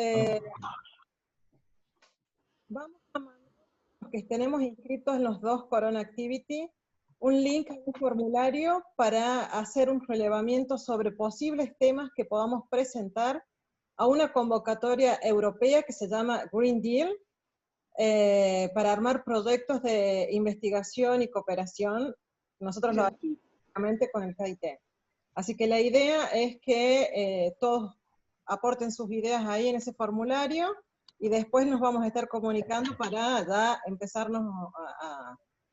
Eh, Vamos a mandar a los que tenemos inscritos en los dos Corona Activity un link a un formulario para hacer un relevamiento sobre posibles temas que podamos presentar a una convocatoria europea que se llama Green Deal, para armar proyectos de investigación y cooperación. Nosotros lo hacemos directamente con el KIT. Así que la idea es que todos aporten sus ideas ahí en ese formulario y después nos vamos a estar comunicando para ya empezarnos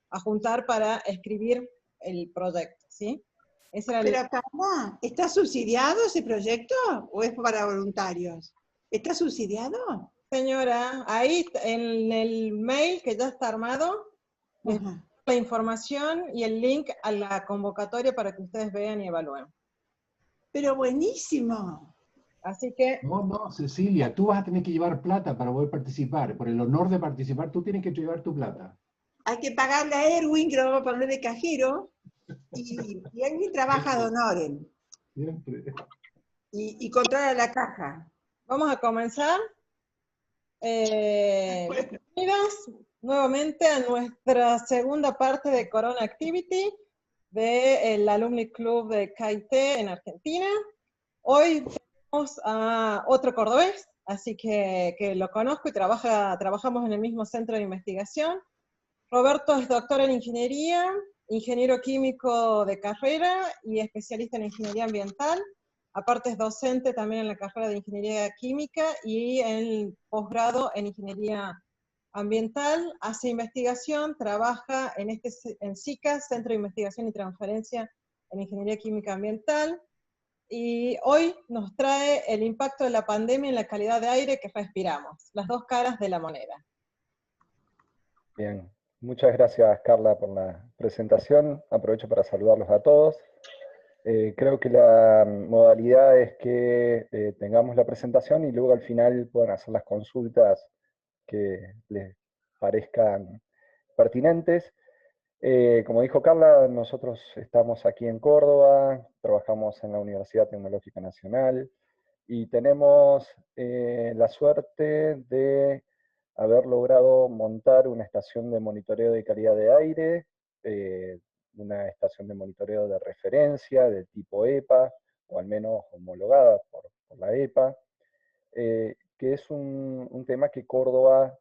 a juntar para escribir el proyecto, ¿sí? Esa era Pero la... Carla, ¿está subsidiado ese proyecto o es para voluntarios? ¿Está subsidiado? Señora, ahí en el mail que ya está armado, les Ajá. la información y el link a la convocatoria para que ustedes vean y evalúen. Pero buenísimo. Así que... No, no, Cecilia, tú vas a tener que llevar plata para poder participar. Por el honor de participar, tú tienes que llevar tu plata. Hay que pagarle a Erwin, que lo vamos a poner de cajero, y Erwin trabaja de honorem. Siempre. Y controla la caja. Vamos a comenzar. Bienvenidos nuevamente a nuestra segunda parte de Corona Activity del Alumni Club de KIT en Argentina. Hoy tenemos a otro cordobés, así que lo conozco y trabajamos en el mismo centro de investigación. Roberto es doctor en ingeniería, ingeniero químico de carrera y especialista en ingeniería ambiental. Aparte es docente también en la carrera de ingeniería química y en el posgrado en ingeniería ambiental. Hace investigación, trabaja en SICA, Centro de Investigación y Transferencia en Ingeniería Química Ambiental. Y hoy nos trae el impacto de la pandemia en la calidad de aire que respiramos, las dos caras de la moneda. Bien, muchas gracias Carla por la presentación. Aprovecho para saludarlos a todos. Creo que la modalidad es que tengamos la presentación y luego al final puedan hacer las consultas que les parezcan pertinentes. Como dijo Carla, nosotros estamos aquí en Córdoba, trabajamos en la Universidad Tecnológica Nacional y tenemos la suerte de haber logrado montar una estación de monitoreo de calidad de aire, una estación de monitoreo de referencia de tipo EPA, o al menos homologada por la EPA, que es un tema que Córdoba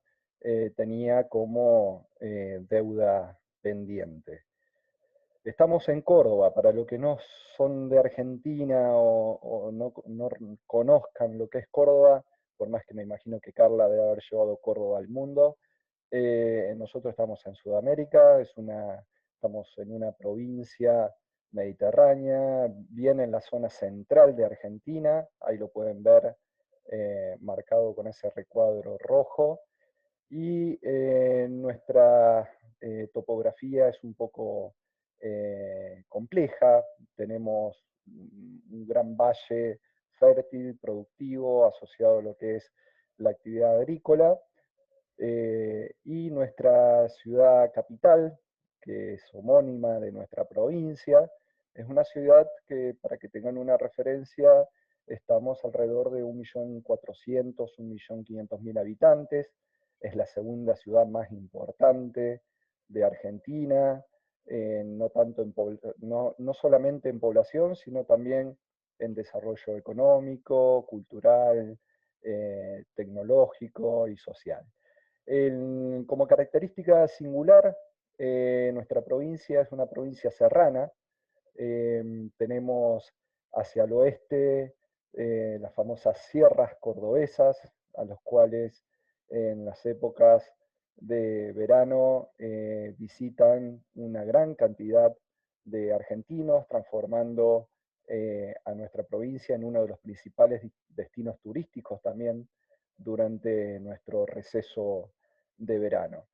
tenía como deuda pendiente. Estamos en Córdoba, para los que no son de Argentina o no conozcan lo que es Córdoba, por más que me imagino que Carla debe haber llevado Córdoba al mundo, nosotros estamos en Sudamérica, estamos en una provincia mediterránea, bien en la zona central de Argentina, ahí lo pueden ver marcado con ese recuadro rojo, y nuestra topografía es un poco compleja, tenemos un gran valle fértil, productivo, asociado a lo que es la actividad agrícola, y nuestra ciudad capital, que es homónima de nuestra provincia, es una ciudad que, para que tengan una referencia, estamos alrededor de 1.400.000, 1.500.000 habitantes, es la segunda ciudad más importante de Argentina, no, no solamente en población, sino también en desarrollo económico, cultural, tecnológico y social. Como característica singular, nuestra provincia es una provincia serrana. Tenemos hacia el oeste las famosas sierras cordobesas, a los cuales en las épocas de verano visitan una gran cantidad de argentinos, transformando a nuestra provincia en uno de los principales destinos turísticos también durante nuestro receso de verano.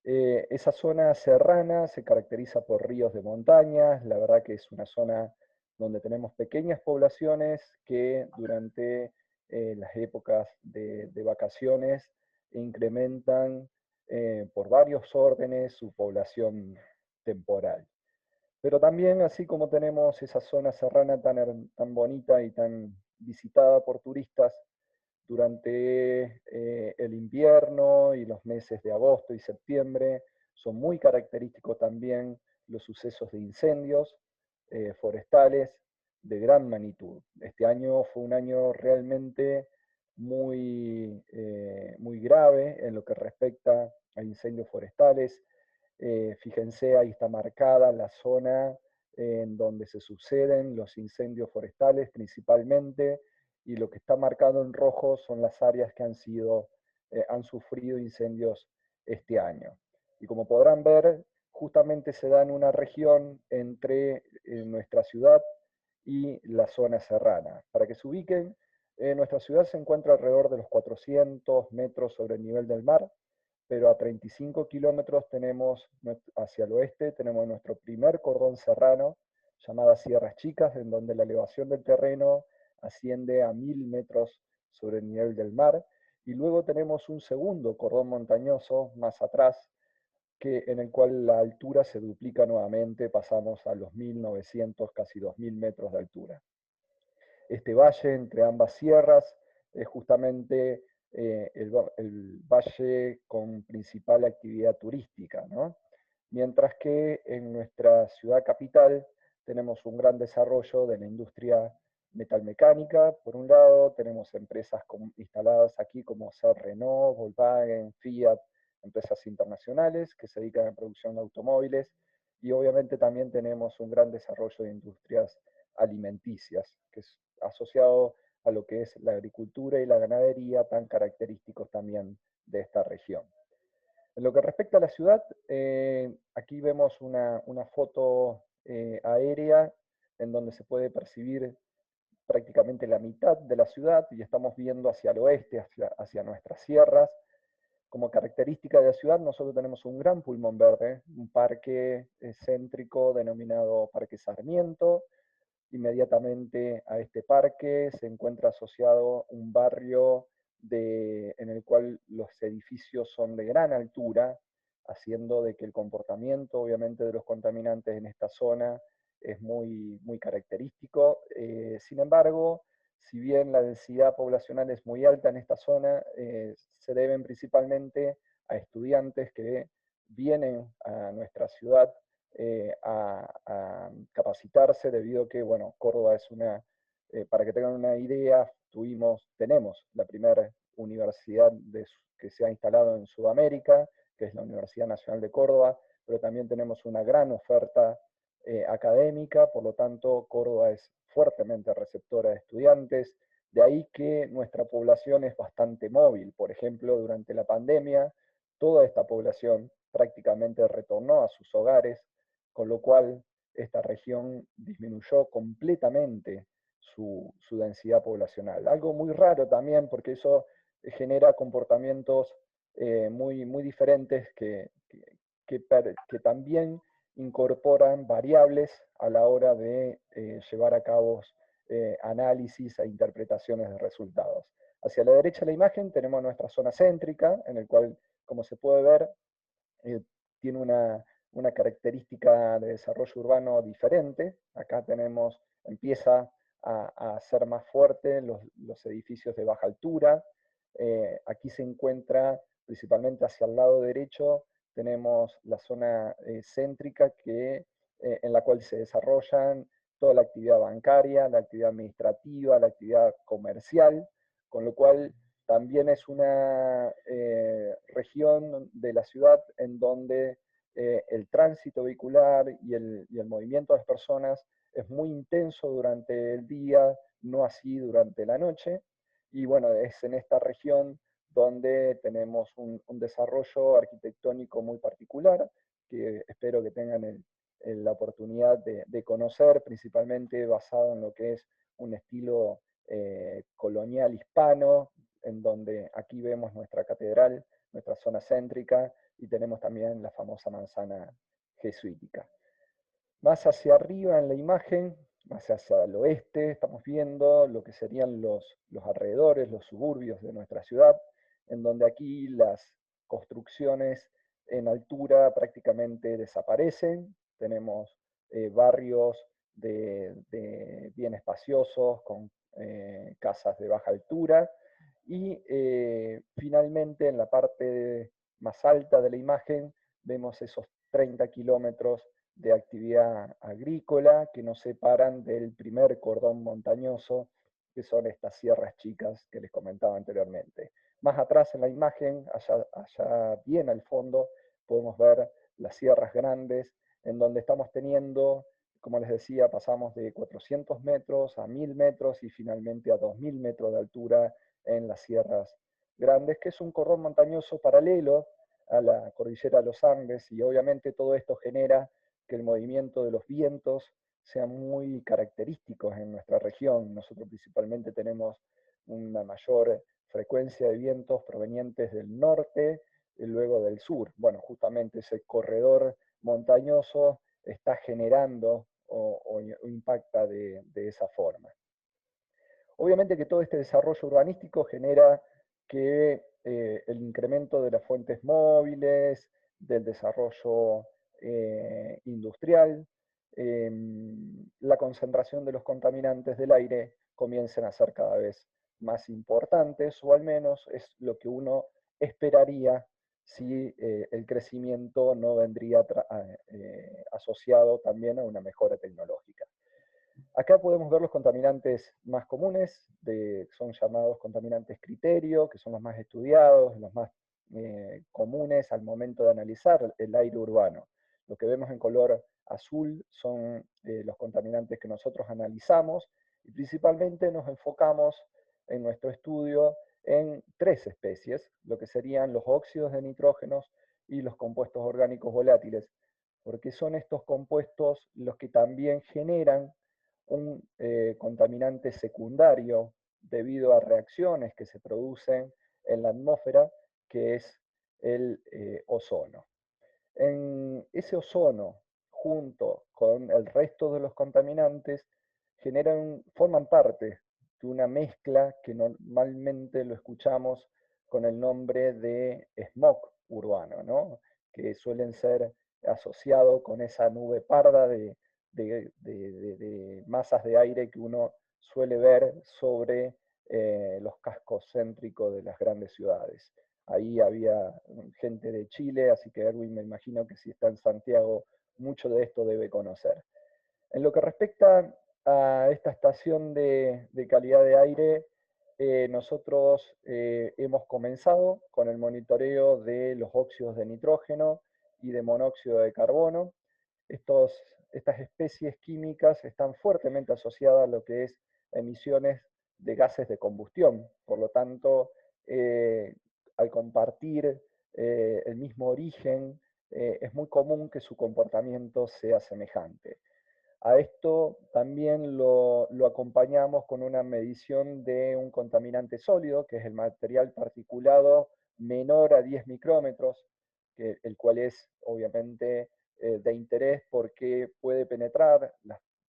Esa zona serrana se caracteriza por ríos de montañas, la verdad que es una zona donde tenemos pequeñas poblaciones que durante las épocas de vacaciones incrementan por varios órdenes su población temporal. Pero también, así como tenemos esa zona serrana tan bonita y tan visitada por turistas, Durante el invierno y los meses de agosto y septiembre son muy característicos también los sucesos de incendios forestales de gran magnitud. Este año fue un año realmente muy grave en lo que respecta a incendios forestales. Fíjense, ahí está marcada la zona en donde se suceden los incendios forestales principalmente, y lo que está marcado en rojo son las áreas que han sufrido incendios este año. Y como podrán ver, justamente se da en una región entre nuestra ciudad y la zona serrana. Para que se ubiquen, nuestra ciudad se encuentra alrededor de los 400 metros sobre el nivel del mar, pero a 35 kilómetros tenemos, hacia el oeste, tenemos nuestro primer cordón serrano, llamada Sierras Chicas, en donde la elevación del terreno asciende a 1000 metros sobre el nivel del mar, y luego tenemos un segundo cordón montañoso más atrás, en el cual la altura se duplica nuevamente, pasamos a los 1900, casi 2000 metros de altura. Este valle entre ambas sierras es justamente el valle con principal actividad turística, ¿no? Mientras que en nuestra ciudad capital tenemos un gran desarrollo de la industria metalmecánica. Por un lado, tenemos empresas instaladas aquí como ser Renault, Volkswagen, Fiat, empresas internacionales que se dedican a la producción de automóviles, y obviamente también tenemos un gran desarrollo de industrias alimenticias, que es asociado a lo que es la agricultura y la ganadería, tan característicos también de esta región. En lo que respecta a la ciudad, aquí vemos una foto aérea en donde se puede percibir prácticamente la mitad de la ciudad, y estamos viendo hacia el oeste, hacia nuestras sierras. Como característica de la ciudad, nosotros tenemos un gran pulmón verde, un parque céntrico denominado Parque Sarmiento. Inmediatamente a este parque se encuentra asociado un barrio en el cual los edificios son de gran altura, haciendo de que el comportamiento, obviamente, de los contaminantes en esta zona es muy característico. Sin embargo, si bien la densidad poblacional es muy alta en esta zona, se deben principalmente a estudiantes que vienen a nuestra ciudad a capacitarse, debido a que, bueno, Córdoba es para que tengan una idea, tenemos la primera universidad que se ha instalado en Sudamérica, que es la Universidad Nacional de Córdoba, pero también tenemos una gran oferta académica. Por lo tanto, Córdoba es fuertemente receptora de estudiantes, de ahí que nuestra población es bastante móvil. Por ejemplo, durante la pandemia, toda esta población prácticamente retornó a sus hogares, con lo cual esta región disminuyó completamente su densidad poblacional. Algo muy raro también, porque eso genera comportamientos muy diferentes que también incorporan variables a la hora de llevar a cabo análisis e interpretaciones de resultados. Hacia la derecha de la imagen tenemos nuestra zona céntrica, en el cual, como se puede ver, tiene una característica de desarrollo urbano diferente. Acá empieza a ser más fuerte los edificios de baja altura. Aquí se encuentra, principalmente hacia el lado derecho, tenemos la zona céntrica en la cual se desarrollan toda la actividad bancaria, la actividad administrativa, la actividad comercial, con lo cual también es una región de la ciudad en donde el tránsito vehicular y el movimiento de las personas es muy intenso durante el día, no así durante la noche. Y bueno, es en esta región donde tenemos un desarrollo arquitectónico muy particular, que espero que tengan la oportunidad de conocer, principalmente basado en lo que es un estilo colonial hispano, en donde aquí vemos nuestra catedral, nuestra zona céntrica, y tenemos también la famosa manzana jesuítica. Más hacia arriba en la imagen, más hacia el oeste, estamos viendo lo que serían los alrededores, los suburbios de nuestra ciudad, en donde aquí las construcciones en altura prácticamente desaparecen. Tenemos barrios bien espaciosos, con casas de baja altura, Y finalmente en la parte más alta de la imagen vemos esos 30 kilómetros de actividad agrícola que nos separan del primer cordón montañoso, que son estas sierras chicas que les comentaba anteriormente. Más atrás en la imagen, allá bien al fondo, podemos ver las sierras grandes, en donde estamos teniendo, como les decía, pasamos de 400 metros a 1000 metros y finalmente a 2000 metros de altura en las sierras grandes, que es un cordón montañoso paralelo a la cordillera de los Andes, y obviamente todo esto genera que el movimiento de los vientos sean muy característicos en nuestra región. Nosotros principalmente tenemos una mayor frecuencia de vientos provenientes del norte y luego del sur. Bueno, justamente ese corredor montañoso está generando o impacta de esa forma. Obviamente que todo este desarrollo urbanístico genera que el incremento de las fuentes móviles, del desarrollo industrial, la concentración de los contaminantes del aire comiencen a ser cada vez más importantes, o al menos es lo que uno esperaría si el crecimiento no vendría asociado también a una mejora tecnológica. Acá podemos ver los contaminantes más comunes, son llamados contaminantes criterio, que son los más estudiados, los más comunes al momento de analizar el aire urbano. Lo que vemos en color azul son los contaminantes que nosotros analizamos, y principalmente nos enfocamos en nuestro estudio en 3 especies, lo que serían los óxidos de nitrógenos y los compuestos orgánicos volátiles, porque son estos compuestos los que también generan un contaminante secundario debido a reacciones que se producen en la atmósfera, que es el ozono. En ese ozono, junto con el resto de los contaminantes, forman parte de una mezcla que normalmente lo escuchamos con el nombre de smog urbano, ¿no? Que suelen ser asociados con esa nube parda de masas de aire que uno suele ver sobre los cascos céntricos de las grandes ciudades. Ahí había gente de Chile, así que Erwin, me imagino que si está en Santiago, mucho de esto debe conocer. En lo que respecta a esta estación de calidad de aire, nosotros hemos comenzado con el monitoreo de los óxidos de nitrógeno y de monóxido de carbono. Estas especies químicas están fuertemente asociadas a lo que es emisiones de gases de combustión. Por lo tanto, al compartir el mismo origen, es muy común que su comportamiento sea semejante. A esto también lo acompañamos con una medición de un contaminante sólido, que es el material particulado menor a 10 micrómetros, el cual es obviamente de interés porque puede penetrar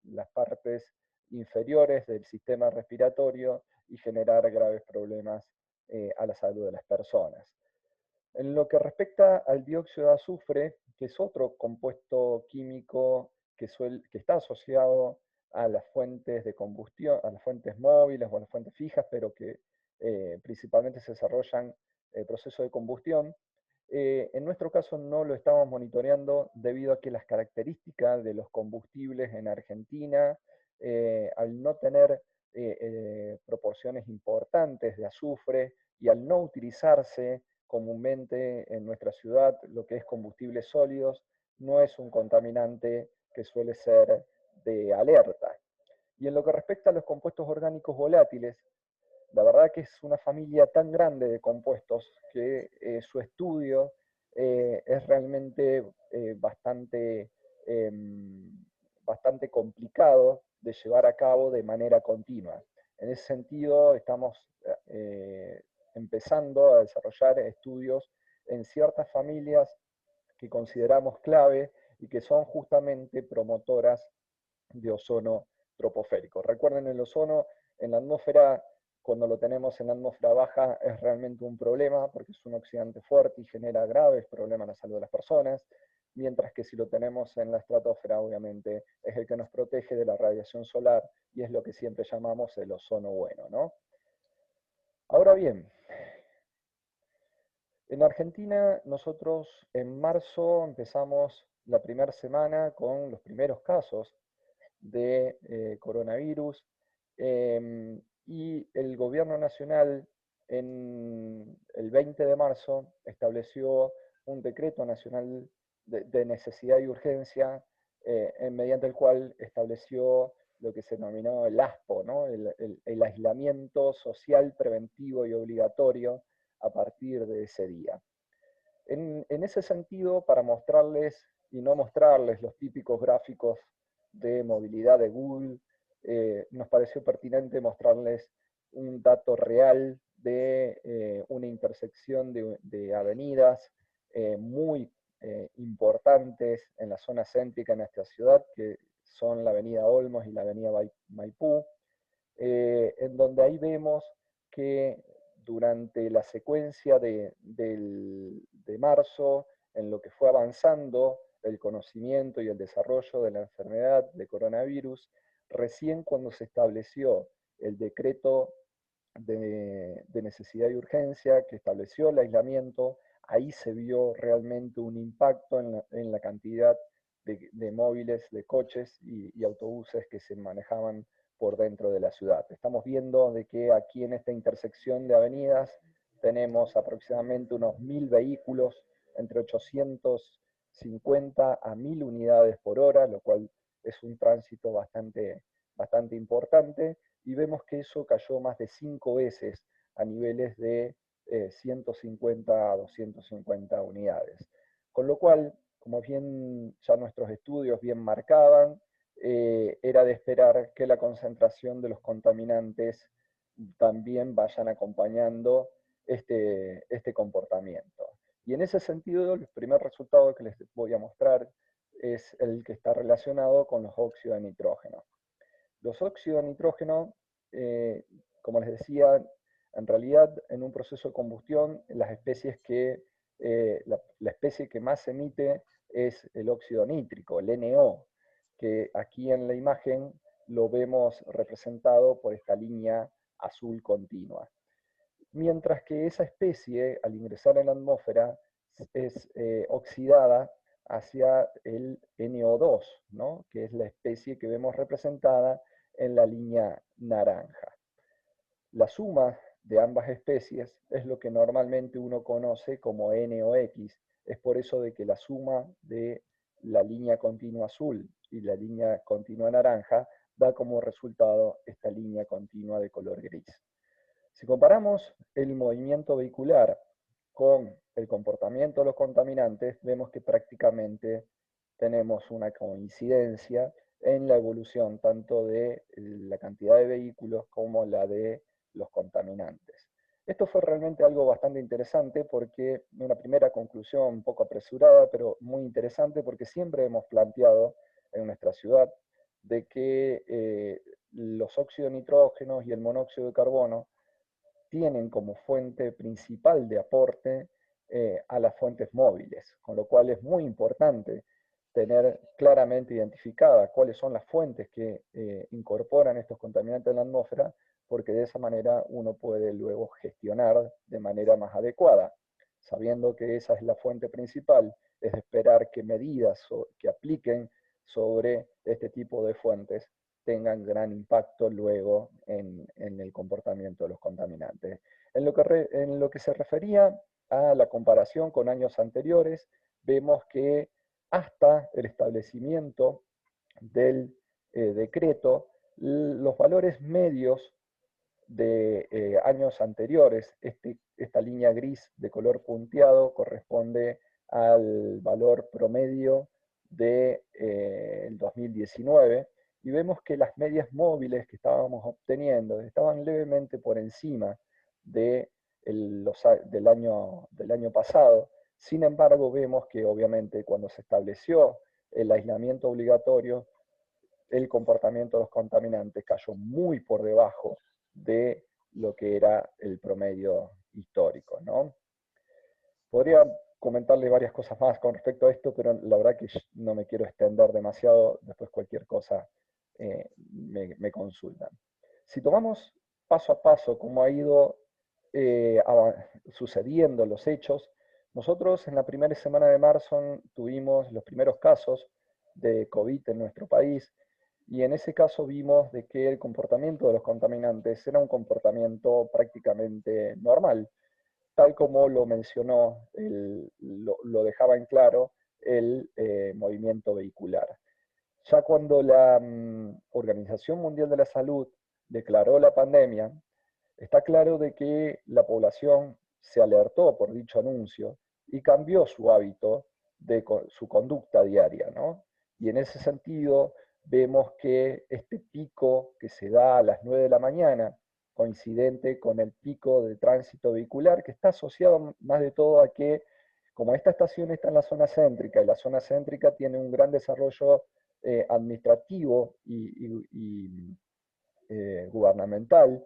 las partes inferiores del sistema respiratorio y generar graves problemas a la salud de las personas. En lo que respecta al dióxido de azufre, que es otro compuesto químico que está asociado a las fuentes de combustión, a las fuentes móviles o a las fuentes fijas, pero que principalmente se desarrollan el proceso de combustión. En nuestro caso no lo estamos monitoreando debido a que las características de los combustibles en Argentina, al no tener proporciones importantes de azufre y al no utilizarse comúnmente en nuestra ciudad lo que es combustibles sólidos, no es un contaminante que suele ser de alerta. Y en lo que respecta a los compuestos orgánicos volátiles, la verdad que es una familia tan grande de compuestos que su estudio es realmente bastante complicado de llevar a cabo de manera continua. En ese sentido, estamos empezando a desarrollar estudios en ciertas familias que consideramos clave y que son justamente promotoras de ozono troposférico. Recuerden, el ozono en la atmósfera, cuando lo tenemos en la atmósfera baja, es realmente un problema porque es un oxidante fuerte y genera graves problemas a la salud de las personas, mientras que si lo tenemos en la estratosfera, obviamente, es el que nos protege de la radiación solar y es lo que siempre llamamos el ozono bueno, ¿no? Ahora bien, en Argentina nosotros en marzo empezamos la primera semana con los primeros casos de coronavirus, y el gobierno nacional en el 20 de marzo estableció un decreto nacional de necesidad y urgencia, mediante el cual estableció lo que se denominó el ASPO, ¿no? el aislamiento social preventivo y obligatorio a partir de ese día. En ese sentido, para mostrarles y no mostrarles los típicos gráficos de movilidad de Google, nos pareció pertinente mostrarles un dato real de una intersección de avenidas muy importantes en la zona céntrica de nuestra ciudad, que son la avenida Olmos y la avenida Maipú, en donde ahí vemos que durante la secuencia de marzo, en lo que fue avanzando el conocimiento y el desarrollo de la enfermedad de coronavirus, recién cuando se estableció el decreto de necesidad y urgencia que estableció el aislamiento, ahí se vio realmente un impacto en la cantidad de móviles, de coches y autobuses que se manejaban por dentro de la ciudad. Estamos viendo de que aquí en esta intersección de avenidas tenemos aproximadamente unos 1000 vehículos, entre 850 a 1000 unidades por hora, lo cual es un tránsito bastante importante, y vemos que eso cayó más de 5 veces a niveles de 150 a 250 unidades. Con lo cual, como bien ya nuestros estudios bien marcaban, era de esperar que la concentración de los contaminantes también vayan acompañando este comportamiento. Y en ese sentido, el primer resultado que les voy a mostrar es el que está relacionado con los óxidos de nitrógeno. Los óxidos de nitrógeno, como les decía, en realidad en un proceso de combustión, las especies la especie que más emite es el óxido nítrico, el NO, que aquí en la imagen lo vemos representado por esta línea azul continua. Mientras que esa especie, al ingresar en la atmósfera, es oxidada hacia el NO2, ¿no? Que es la especie que vemos representada en la línea naranja. La suma de ambas especies es lo que normalmente uno conoce como NOx. Es por eso de que la suma de la línea continua azul y la línea continua naranja da como resultado esta línea continua de color gris. Si comparamos el movimiento vehicular con el comportamiento de los contaminantes, vemos que prácticamente tenemos una coincidencia en la evolución tanto de la cantidad de vehículos como la de los contaminantes. Esto fue realmente algo bastante interesante porque una primera conclusión un poco apresurada, pero muy interesante porque siempre hemos planteado en nuestra ciudad de que los óxidos de nitrógeno y el monóxido de carbono tienen como fuente principal de aporte a las fuentes móviles, con lo cual es muy importante tener claramente identificadas cuáles son las fuentes que incorporan estos contaminantes en la atmósfera, porque de esa manera uno puede luego gestionar de manera más adecuada. Sabiendo que esa es la fuente principal, es de esperar que medidas que apliquen sobre este tipo de fuentes tengan gran impacto luego en el comportamiento de los contaminantes. En lo que se refería a la comparación con años anteriores, vemos que hasta el establecimiento del decreto, los valores medios de años anteriores, esta línea gris de color punteado corresponde al valor promedio del 2019, y vemos que las medias móviles que estábamos obteniendo estaban levemente por encima del año pasado. Sin embargo, vemos que obviamente cuando se estableció el aislamiento obligatorio, el comportamiento de los contaminantes cayó muy por debajo de lo que era el promedio histórico, ¿no? Podría comentarles varias cosas más con respecto a esto, pero la verdad que no me quiero extender demasiado, después cualquier cosa me consultan. Si tomamos paso a paso cómo ha ido sucediendo los hechos, nosotros en la primera semana de marzo tuvimos los primeros casos de COVID en nuestro país, y en ese caso vimos de que el comportamiento de los contaminantes era un comportamiento prácticamente normal, tal como lo mencionó, lo dejaba en claro el movimiento vehicular. Ya cuando la Organización Mundial de la Salud declaró la pandemia, está claro de que la población se alertó por dicho anuncio y cambió su hábito su conducta diaria, ¿no? Y en ese sentido vemos que este pico que se da a las 9 de la mañana, coincidente con el pico de tránsito vehicular, que está asociado más de todo a que, como esta estación está en la zona céntrica, y la zona céntrica tiene un gran desarrollo administrativo y gubernamental,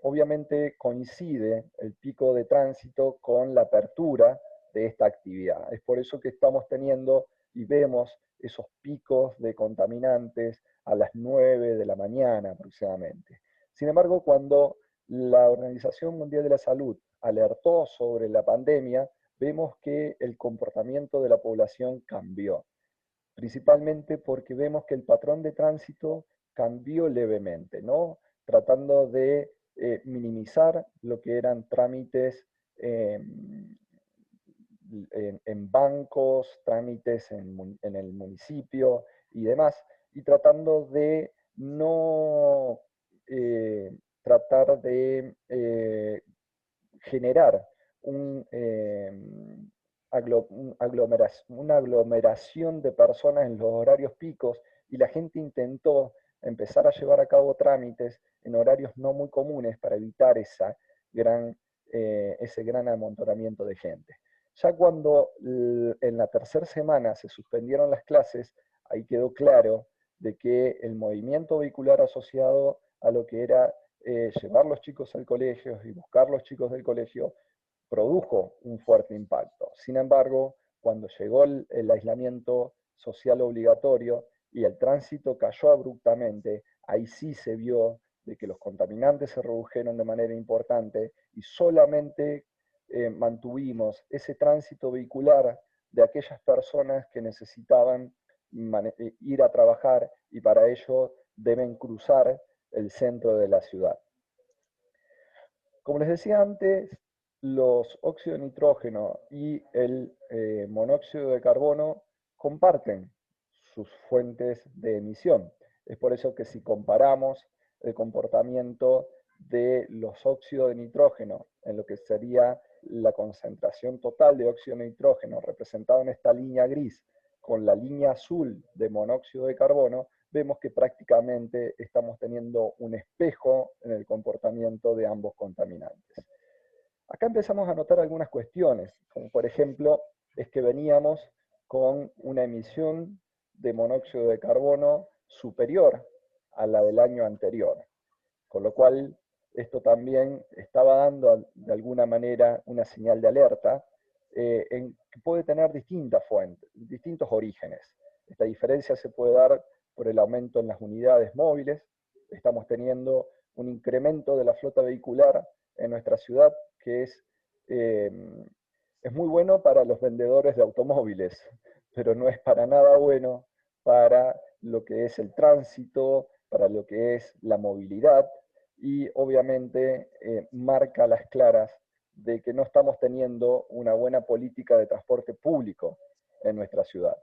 obviamente coincide el pico de tránsito con la apertura de esta actividad. Es por eso que estamos teniendo y vemos esos picos de contaminantes a las 9 de la mañana aproximadamente. Sin embargo, cuando la Organización Mundial de la Salud alertó sobre la pandemia, vemos que el comportamiento de la población cambió, principalmente porque vemos que el patrón de tránsito cambió levemente, ¿no? Tratando de minimizar lo que eran trámites en bancos, trámites en el municipio y demás, y tratando de no tratar de generar una aglomeración de personas en los horarios picos, y la gente intentó empezar a llevar a cabo trámites en horarios no muy comunes para evitar ese gran amontonamiento de gente. Ya cuando en la tercera semana se suspendieron las clases, ahí quedó claro de que el movimiento vehicular asociado a lo que era llevar los chicos al colegio y buscar los chicos del colegio produjo un fuerte impacto. Sin embargo, cuando llegó el aislamiento social obligatorio y el tránsito cayó abruptamente, ahí sí se vio de que los contaminantes se redujeron de manera importante y solamente mantuvimos ese tránsito vehicular de aquellas personas que necesitaban ir a trabajar y para ello deben cruzar el centro de la ciudad. Como les decía antes, los óxidos de nitrógeno y el monóxido de carbono comparten sus fuentes de emisión. Es por eso que si comparamos el comportamiento de los óxidos de nitrógeno en lo que sería la concentración total de óxido de nitrógeno representado en esta línea gris con la línea azul de monóxido de carbono, vemos que prácticamente estamos teniendo un espejo en el comportamiento de ambos contaminantes. Acá empezamos a notar algunas cuestiones, como por ejemplo, es que veníamos con una emisión de monóxido de carbono superior a la del año anterior, con lo cual esto también estaba dando de alguna manera una señal de alerta que puede tener distintas fuentes, distintos orígenes. Esta diferencia se puede dar por el aumento en las unidades móviles. Estamos teniendo un incremento de la flota vehicular en nuestra ciudad que es muy bueno para los vendedores de automóviles, pero no es para nada bueno para lo que es el tránsito, para lo que es la movilidad, y obviamente marca a las claras de que no estamos teniendo una buena política de transporte público en nuestra ciudad.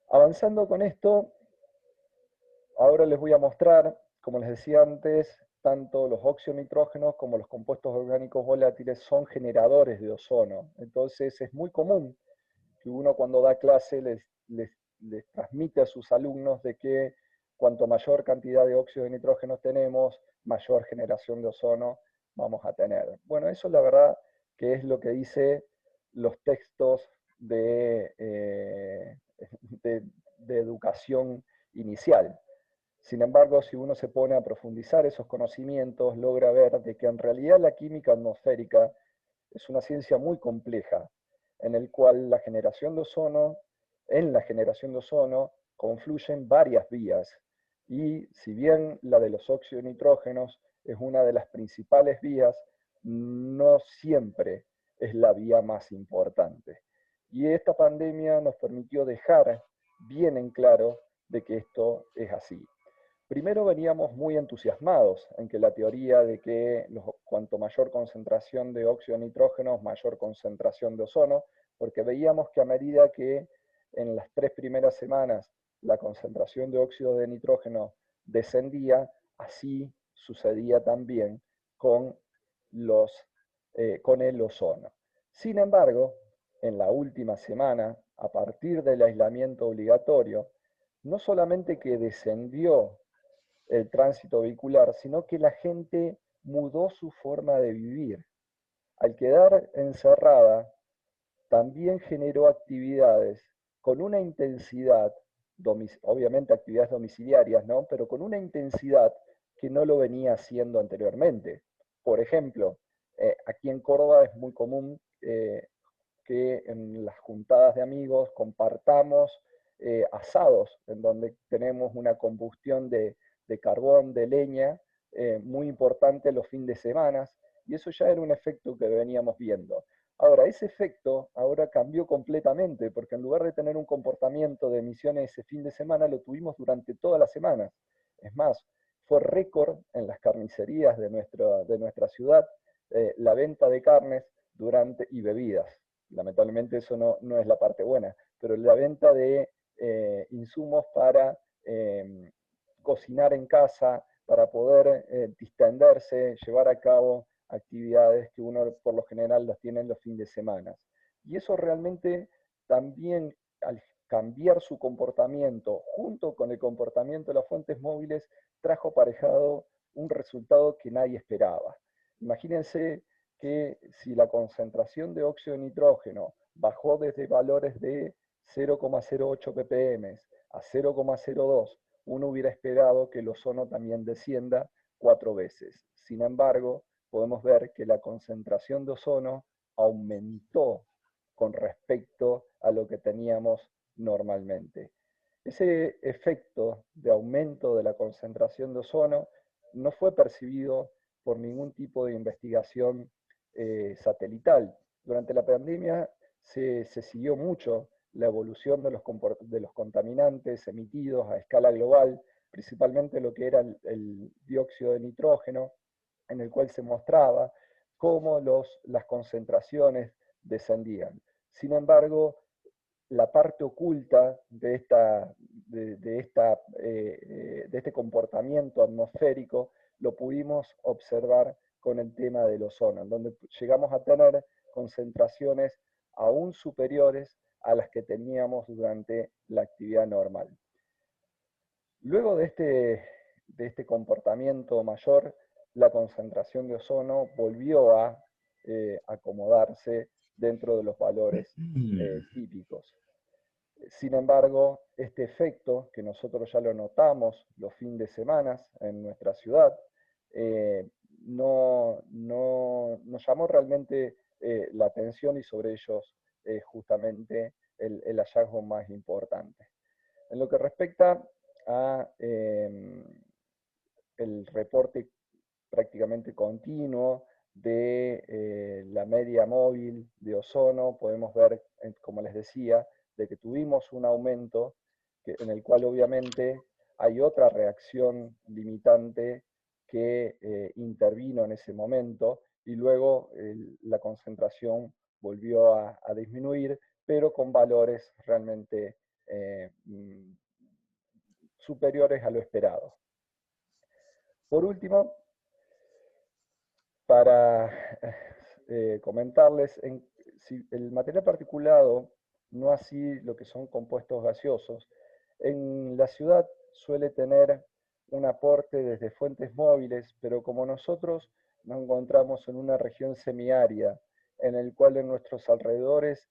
Avanzando con esto, ahora les voy a mostrar, como les decía antes, tanto los óxidos nitrógenos como los compuestos orgánicos volátiles son generadores de ozono. Entonces es muy común que uno cuando da clase les transmite a sus alumnos de que cuanto mayor cantidad de óxido de nitrógeno tenemos, mayor generación de ozono vamos a tener. Bueno, eso la verdad que es lo que dice los textos de educación inicial. Sin embargo, si uno se pone a profundizar esos conocimientos, logra ver de que en realidad la química atmosférica es una ciencia muy compleja, en el cual en la generación de ozono confluyen varias vías, y si bien la de los óxidos nitrógenos es una de las principales vías, no siempre es la vía más importante. Y esta pandemia nos permitió dejar bien en claro de que esto es así. Primero veníamos muy entusiasmados en que la teoría de que cuanto mayor concentración de óxido de nitrógeno, mayor concentración de ozono, porque veíamos que a medida que en las 3 primeras semanas la concentración de óxido de nitrógeno descendía, así sucedía también con el ozono. Sin embargo, en la última semana, a partir del aislamiento obligatorio, no solamente que descendió el tránsito vehicular, sino que la gente mudó su forma de vivir. Al quedar encerrada, también generó actividades con una intensidad, obviamente actividades domiciliarias, ¿no? Pero con una intensidad que no lo venía haciendo anteriormente. Por ejemplo, aquí en Córdoba es muy común que en las juntadas de amigos compartamos asados, en donde tenemos una combustión de carbón, de leña, muy importante los fines de semana, y eso ya era un efecto que veníamos viendo. Ahora, ese efecto ahora cambió completamente, porque en lugar de tener un comportamiento de emisiones ese fin de semana, lo tuvimos durante toda la semana. Es más, fue récord en las carnicerías de nuestra ciudad la venta de carnes y bebidas. Lamentablemente eso no es la parte buena, pero la venta de insumos para cocinar en casa, para poder distenderse, llevar a cabo actividades que uno por lo general las tiene en los fines de semana. Y eso realmente también, al cambiar su comportamiento junto con el comportamiento de las fuentes móviles, trajo aparejado un resultado que nadie esperaba. Imagínense que si la concentración de óxido de nitrógeno bajó desde valores de 0,08 ppm a 0,02, uno hubiera esperado que el ozono también descienda 4 veces. Sin embargo, podemos ver que la concentración de ozono aumentó con respecto a lo que teníamos normalmente. Ese efecto de aumento de la concentración de ozono no fue percibido por ningún tipo de investigación satelital. Durante la pandemia se siguió mucho la evolución de los contaminantes emitidos a escala global, principalmente lo que era el dióxido de nitrógeno, en el cual se mostraba cómo las concentraciones descendían. Sin embargo, la parte oculta de este comportamiento atmosférico lo pudimos observar con el tema del ozono, en donde llegamos a tener concentraciones aún superiores a las que teníamos durante la actividad normal. Luego de este comportamiento mayor, la concentración de ozono volvió a acomodarse dentro de los valores típicos. Sin embargo, este efecto, que nosotros ya lo notamos los fines de semana en nuestra ciudad, nos llamó realmente la atención, y sobre ellos justamente el hallazgo más importante. En lo que respecta a el reporte prácticamente continuo de la media móvil de ozono, podemos ver, como les decía, de que tuvimos un aumento en el cual obviamente hay otra reacción limitante que intervino en ese momento, y luego la concentración volvió a disminuir, pero con valores realmente superiores a lo esperado. Por último, para comentarles, si el material particulado, no así lo que son compuestos gaseosos, en la ciudad suele tener un aporte desde fuentes móviles, pero como nosotros nos encontramos en una región semiárida, en el cual en nuestros alrededores,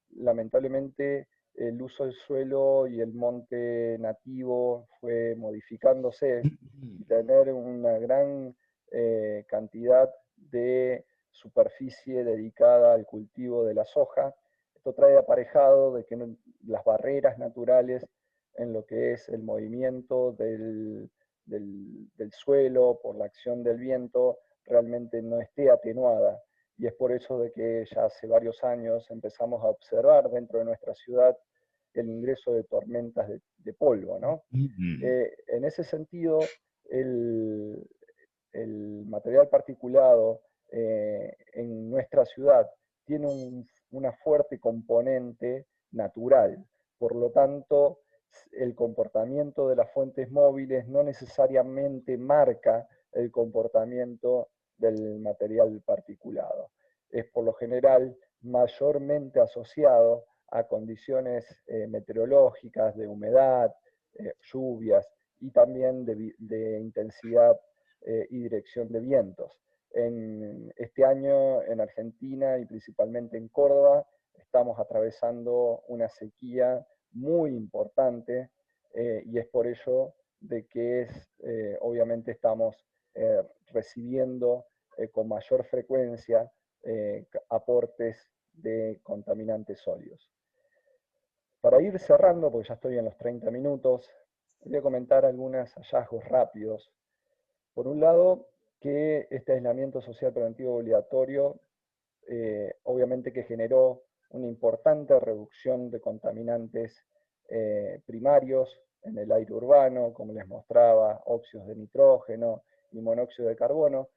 lamentablemente, el uso del suelo y el monte nativo fue modificándose, y tener una gran cantidad de superficie dedicada al cultivo de la soja. Esto trae aparejado de que las barreras naturales en lo que es el movimiento del suelo por la acción del viento realmente no esté atenuada. Y es por eso de que ya hace varios años empezamos a observar dentro de nuestra ciudad el ingreso de tormentas de polvo, ¿no? En ese sentido, el material particulado en nuestra ciudad tiene una fuerte componente natural. Por lo tanto, el comportamiento de las fuentes móviles no necesariamente marca el comportamiento del material particulado. Es por lo general mayormente asociado a condiciones meteorológicas, de humedad, lluvias y también de intensidad y dirección de vientos. Este año en Argentina y principalmente en Córdoba estamos atravesando una sequía muy importante y es por ello de que obviamente estamos recibiendo con mayor frecuencia aportes de contaminantes sólidos. Para ir cerrando, porque ya estoy en los 30 minutos, voy a comentar algunos hallazgos rápidos. Por un lado, que este aislamiento social preventivo obligatorio obviamente que generó una importante reducción de contaminantes primarios en el aire urbano, como les mostraba, óxidos de nitrógeno y monóxido de carbono,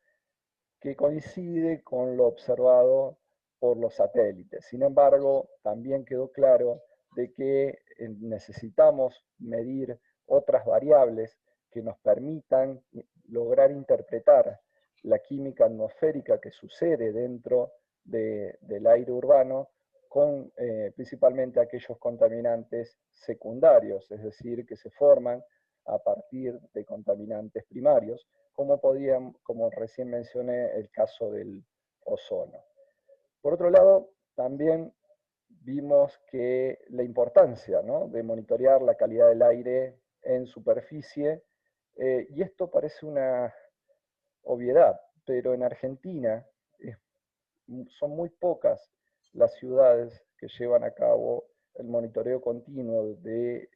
que coincide con lo observado por los satélites. Sin embargo, también quedó claro de que necesitamos medir otras variables que nos permitan lograr interpretar la química atmosférica que sucede dentro del aire urbano con principalmente aquellos contaminantes secundarios, es decir, que se forman a partir de contaminantes primarios, como recién mencioné, el caso del ozono. Por otro lado, también vimos que la importancia, ¿no?, de monitorear la calidad del aire en superficie, y esto parece una obviedad, pero en Argentina son muy pocas las ciudades que llevan a cabo el monitoreo continuo de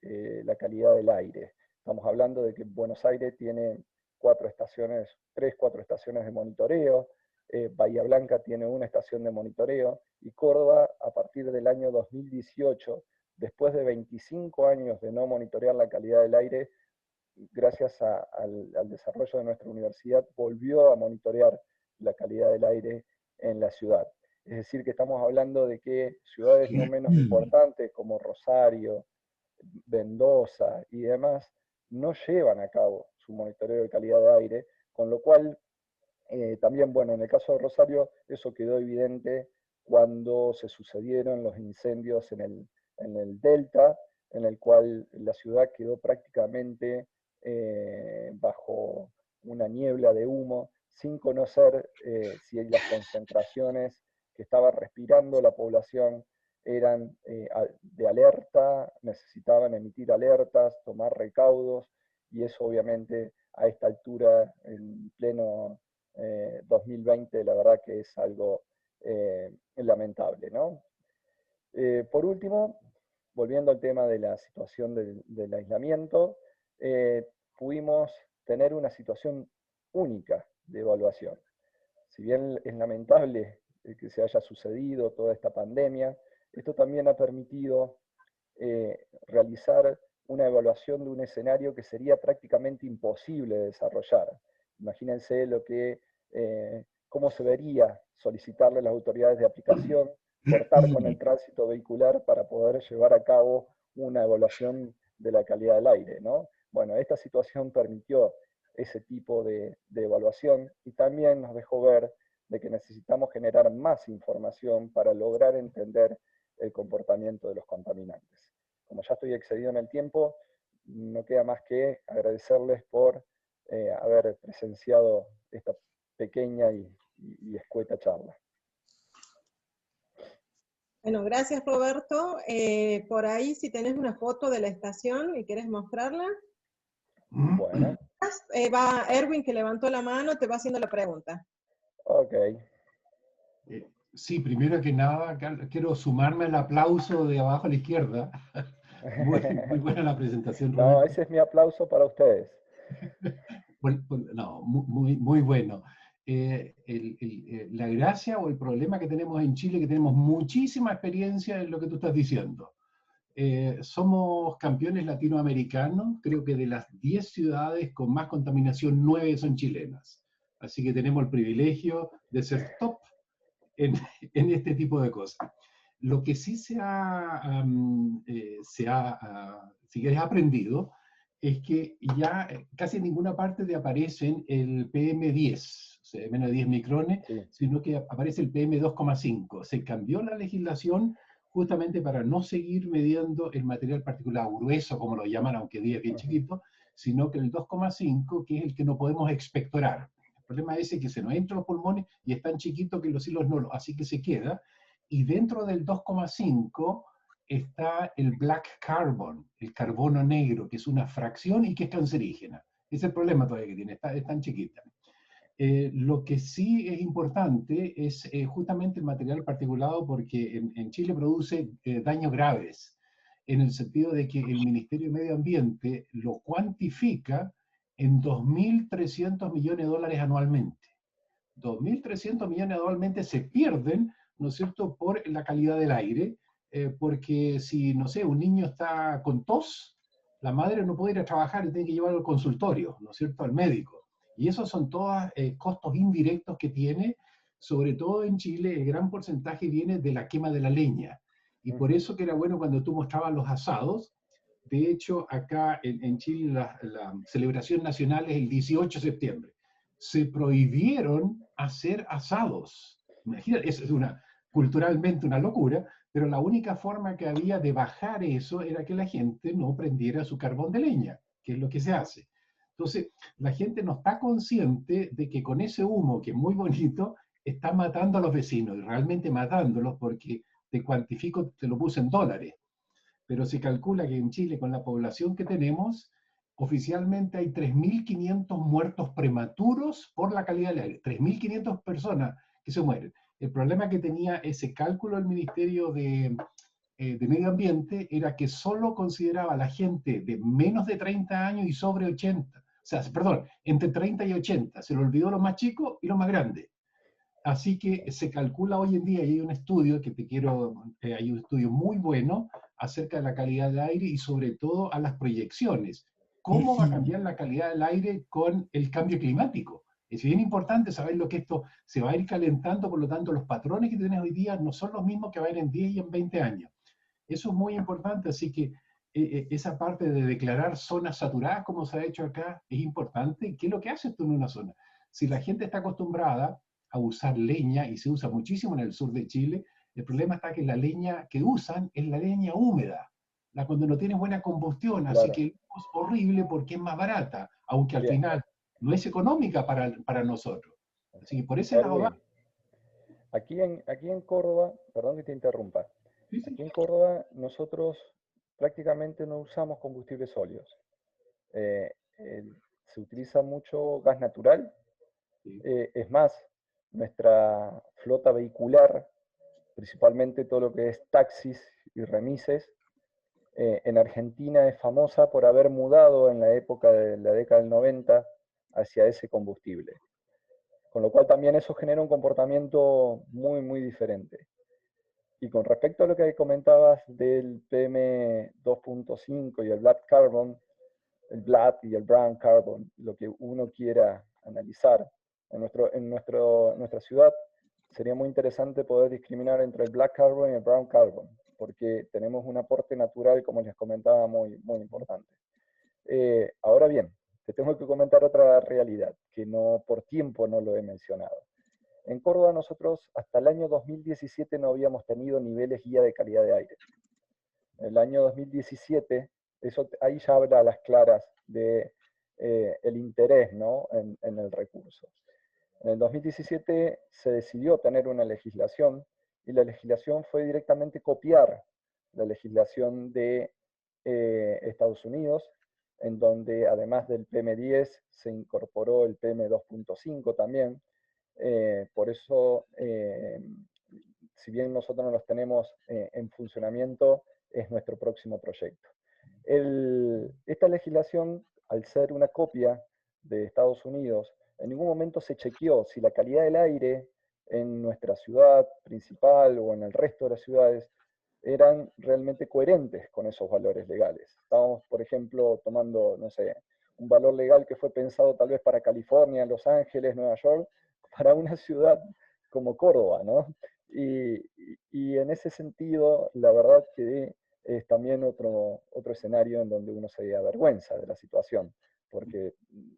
la calidad del aire. Estamos hablando de que Buenos Aires tiene 4 estaciones de monitoreo, Bahía Blanca tiene 1 estación de monitoreo, y Córdoba, a partir del año 2018, después de 25 años de no monitorear la calidad del aire, gracias al desarrollo de nuestra universidad, volvió a monitorear la calidad del aire en la ciudad. Es decir, que estamos hablando de que ciudades no menos importantes como Rosario, Mendoza y demás, no llevan a cabo su monitoreo de calidad de aire, con lo cual también, bueno, en el caso de Rosario, eso quedó evidente cuando se sucedieron los incendios en el Delta, en el cual la ciudad quedó prácticamente bajo una niebla de humo, sin conocer si las concentraciones que estaba respirando la población eran de alerta, necesitaban emitir alertas, tomar recaudos, y eso obviamente a esta altura, en pleno 2020, la verdad que es algo lamentable, ¿no? Por último, volviendo al tema de la situación del aislamiento, pudimos tener una situación única de evaluación. Si bien es lamentable que se haya sucedido toda esta pandemia, esto también ha permitido realizar una evaluación de un escenario que sería prácticamente imposible de desarrollar. Imagínense cómo se vería solicitarle a las autoridades de aplicación cortar con el tránsito vehicular para poder llevar a cabo una evaluación de la calidad del aire, ¿no? Bueno, esta situación permitió ese tipo de evaluación y también nos dejó ver de que necesitamos generar más información para lograr entender el comportamiento de los contaminantes. Como ya estoy excedido en el tiempo, no queda más que agradecerles por haber presenciado esta pequeña y escueta charla. Bueno, gracias Roberto. Por ahí si tenés una foto de la estación y querés mostrarla. Bueno. Va Erwin, que levantó la mano, te va haciendo la pregunta. Ok. Sí, primero que nada, quiero sumarme al aplauso de abajo a la izquierda. Muy buena la presentación, Roberto. No, ese es mi aplauso para ustedes. No, muy bueno. la gracia o el problema que tenemos en Chile, que tenemos muchísima experiencia en lo que tú estás diciendo. Somos campeones latinoamericanos, creo que de las 10 ciudades con más contaminación, 9 son chilenas. Así que tenemos el privilegio de ser top en este tipo de cosas. Lo que sí se ha si quieres, aprendido es que ya casi en ninguna parte te aparecen el PM10, o sea, menos de 10 micrones, Sí. sino que aparece el PM2,5. Se cambió la legislación justamente para no seguir midiendo el material particulado grueso, como lo llaman, aunque diga bien chiquito, sino que el 2,5, que es el que no podemos expectorar. El problema es que se nos entra los pulmones y es tan chiquito que los hilos no lo, así que se queda. Y dentro del 2,5 está el black carbon, el carbono negro, que es una fracción y que es cancerígena. Ese es el problema todavía que tiene, es tan chiquita. Lo que sí es importante es justamente el material particulado, porque en Chile produce daños graves, en el sentido de que el Ministerio de Medio Ambiente lo cuantifica en 2.300 millones de dólares anualmente. 2.300 millones anualmente se pierden, ¿no es cierto?, por la calidad del aire, porque si, no sé, un niño está con tos, la madre no puede ir a trabajar y tiene que llevarlo al consultorio, ¿no es cierto?, al médico. Y esos son todos costos indirectos que tiene, sobre todo en Chile, el gran porcentaje viene de la quema de la leña. Y por eso que era bueno cuando tú mostrabas los asados. De hecho, acá en Chile la celebración nacional es el 18 de septiembre. Se prohibieron hacer asados. Imagínate, eso es culturalmente una locura, pero la única forma que había de bajar eso era que la gente no prendiera su carbón de leña, que es lo que se hace. Entonces, la gente no está consciente de que con ese humo, que es muy bonito, está matando a los vecinos, y realmente matándolos, porque te cuantifico, te lo puse en dólares. Pero se calcula que en Chile, con la población que tenemos, oficialmente hay 3.500 muertos prematuros por la calidad del aire. 3.500 personas que se mueren. El problema que tenía ese cálculo del Ministerio de Medio Ambiente era que solo consideraba a la gente de menos de 30 años y sobre 80. O sea, perdón, entre 30 y 80. Se le olvidó los más chicos y los más grandes. Así que se calcula hoy en día, y hay un estudio que hay un estudio muy bueno acerca de la calidad del aire y sobre todo a las proyecciones. ¿Cómo va a cambiar la calidad del aire con el cambio climático? Es bien importante saber lo que esto se va a ir calentando, por lo tanto los patrones que tenemos hoy día no son los mismos que van a ir en 10 y en 20 años. Eso es muy importante, así que esa parte de declarar zonas saturadas, como se ha hecho acá, es importante. ¿Qué es lo que hace esto en una zona? Si la gente está acostumbrada a usar leña, y se usa muchísimo en el sur de Chile, el problema está que la leña que usan es la leña húmeda, la cuando no tiene buena combustión, Claro. así que es horrible porque es más barata, aunque al final no es económica para nosotros. Así que por ese lado va. Aquí en Córdoba, perdón que te interrumpa, Sí, sí. aquí en Córdoba nosotros prácticamente no usamos combustibles sólidos. Se utiliza mucho gas natural. Sí. Es más, nuestra flota vehicular, principalmente todo lo que es taxis y remises, en Argentina es famosa por haber mudado en la época de la década del 90 hacia ese combustible. Con lo cual también eso genera un comportamiento muy, muy diferente. Y con respecto a lo que comentabas del PM2.5 y el black carbon, el black y el brown carbon, lo que uno quiera analizar, en nuestra ciudad sería muy interesante poder discriminar entre el black carbon y el brown carbon, porque tenemos un aporte natural, como les comentaba, muy, muy importante. Ahora bien, te tengo que comentar otra realidad, que no por tiempo no lo he mencionado. En Córdoba nosotros hasta el año 2017 no habíamos tenido niveles guía de calidad de aire. En el año 2017, ahí ya habla a las claras de el interés, ¿no?, en el recurso. En el 2017 se decidió tener una legislación, y la legislación fue directamente copiar la legislación de Estados Unidos, en donde además del PM10 se incorporó el PM2.5 también. Por eso, si bien nosotros no los tenemos en funcionamiento, es nuestro próximo proyecto. Esta legislación, al ser una copia de Estados Unidos, en ningún momento se chequeó si la calidad del aire en nuestra ciudad principal o en el resto de las ciudades eran realmente coherentes con esos valores legales. Estábamos, por ejemplo, tomando, no sé, un valor legal que fue pensado tal vez para California, Los Ángeles, Nueva York, para una ciudad como Córdoba, ¿no? Y en ese sentido, la verdad que es también otro escenario en donde uno se avergüenza de la situación, porque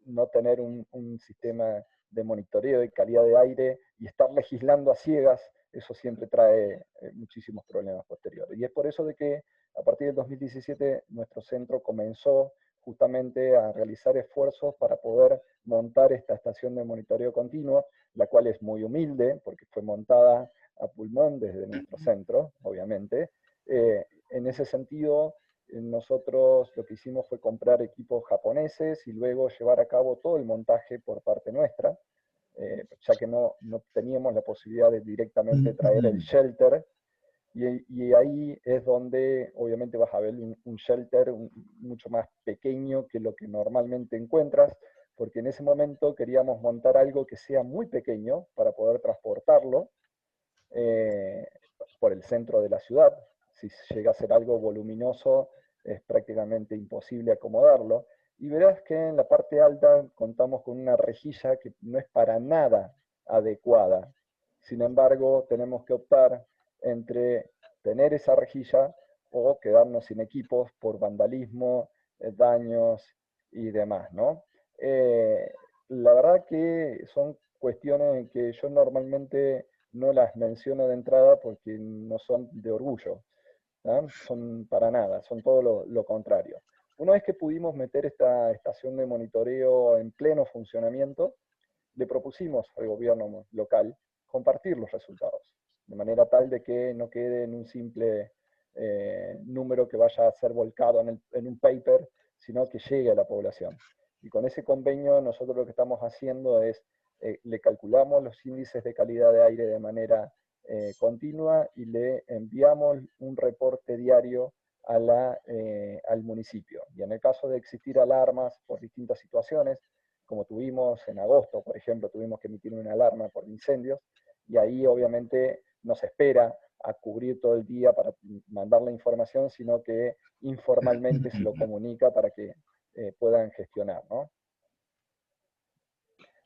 no tener un sistema de monitoreo de calidad de aire y estar legislando a ciegas, eso siempre trae muchísimos problemas posteriores. Y es por eso de que a partir del 2017 nuestro centro comenzó justamente a realizar esfuerzos para poder montar esta estación de monitoreo continuo, la cual es muy humilde, porque fue montada a pulmón desde nuestro centro, obviamente. En ese sentido, nosotros lo que hicimos fue comprar equipos japoneses y luego llevar a cabo todo el montaje por parte nuestra, ya que no teníamos la posibilidad de directamente traer el shelter, y ahí es donde obviamente vas a ver un shelter mucho más pequeño que lo que normalmente encuentras, porque en ese momento queríamos montar algo que sea muy pequeño para poder transportarlo por el centro de la ciudad. Si llega a ser algo voluminoso, es prácticamente imposible acomodarlo. Y verás que en la parte alta contamos con una rejilla que no es para nada adecuada. Sin embargo, tenemos que optar entre tener esa rejilla o quedarnos sin equipos por vandalismo, daños y demás, ¿no? La verdad que son cuestiones que yo normalmente no las menciono de entrada porque no son de orgullo, ¿no? Son para nada, son todo lo contrario. Una vez que pudimos meter esta estación de monitoreo en pleno funcionamiento, le propusimos al gobierno local compartir los resultados, de manera tal de que no quede en un simple número que vaya a ser volcado en un paper, sino que llegue a la población. Y con ese convenio nosotros lo que estamos haciendo es, le calculamos los índices de calidad de aire de manera continua y le enviamos un reporte diario al municipio. Y en el caso de existir alarmas por distintas situaciones, como tuvimos en agosto, por ejemplo, tuvimos que emitir una alarma por incendios, y ahí obviamente no se espera a cubrir todo el día para mandar la información, sino que informalmente se lo comunica para que puedan gestionar, ¿no?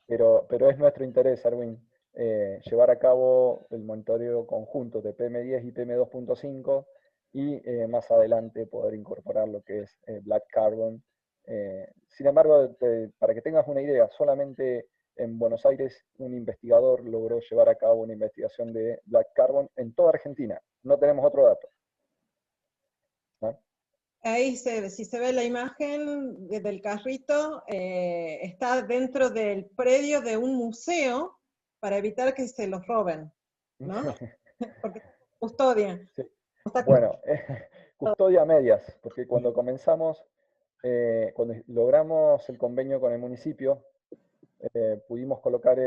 Pero es nuestro interés, Erwin, llevar a cabo el monitoreo conjunto de PM10 y PM2.5 y más adelante poder incorporar lo que es Black Carbon. Sin embargo, para que tengas una idea, solamente en Buenos Aires un investigador logró llevar a cabo una investigación de Black Carbon en toda Argentina. No tenemos otro dato. ¿No? Ahí si se ve la imagen del carrito, está dentro del predio de un museo para evitar que se los roben, ¿no? Porque custodian. Sí. Bueno, custodia a medias, porque cuando comenzamos, cuando logramos el convenio con el municipio, pudimos colocar,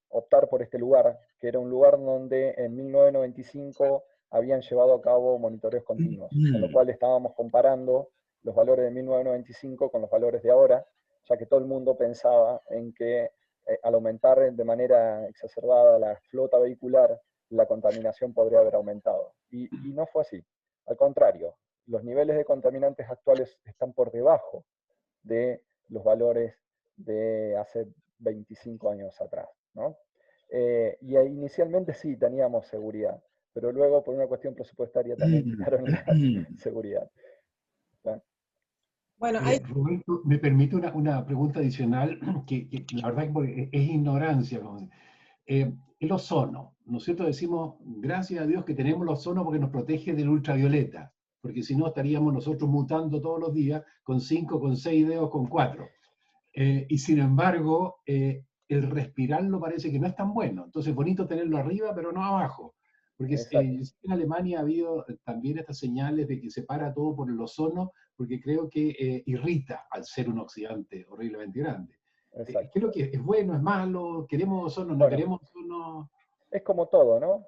optar por este lugar, que era un lugar donde en 1995 habían llevado a cabo monitoreos continuos, con lo cual estábamos comparando los valores de 1995 con los valores de ahora, ya que todo el mundo pensaba en que al aumentar de manera exacerbada la flota vehicular, la contaminación podría haber aumentado. Y no fue así. Al contrario, los niveles de contaminantes actuales están por debajo de los valores de hace 25 años atrás, ¿no? Y inicialmente sí teníamos seguridad, pero luego por una cuestión presupuestaria también quitaron la seguridad. ¿No? Bueno, Roberto, me permite una pregunta adicional que la verdad es ignorancia. El ozono, ¿no es cierto? Decimos, gracias a Dios que tenemos el ozono porque nos protege del ultravioleta, porque si no estaríamos nosotros mutando todos los días con 5, con 6 dedos, con 4. Y sin embargo, el respirarlo parece que no es tan bueno. Entonces es bonito tenerlo arriba, pero no abajo. Porque en Alemania ha habido también estas señales de que se para todo por el ozono, porque creo que irrita al ser un oxidante horriblemente grande. Creo que es bueno, es malo, queremos ozono, no queremos ozono. Es como todo, ¿no?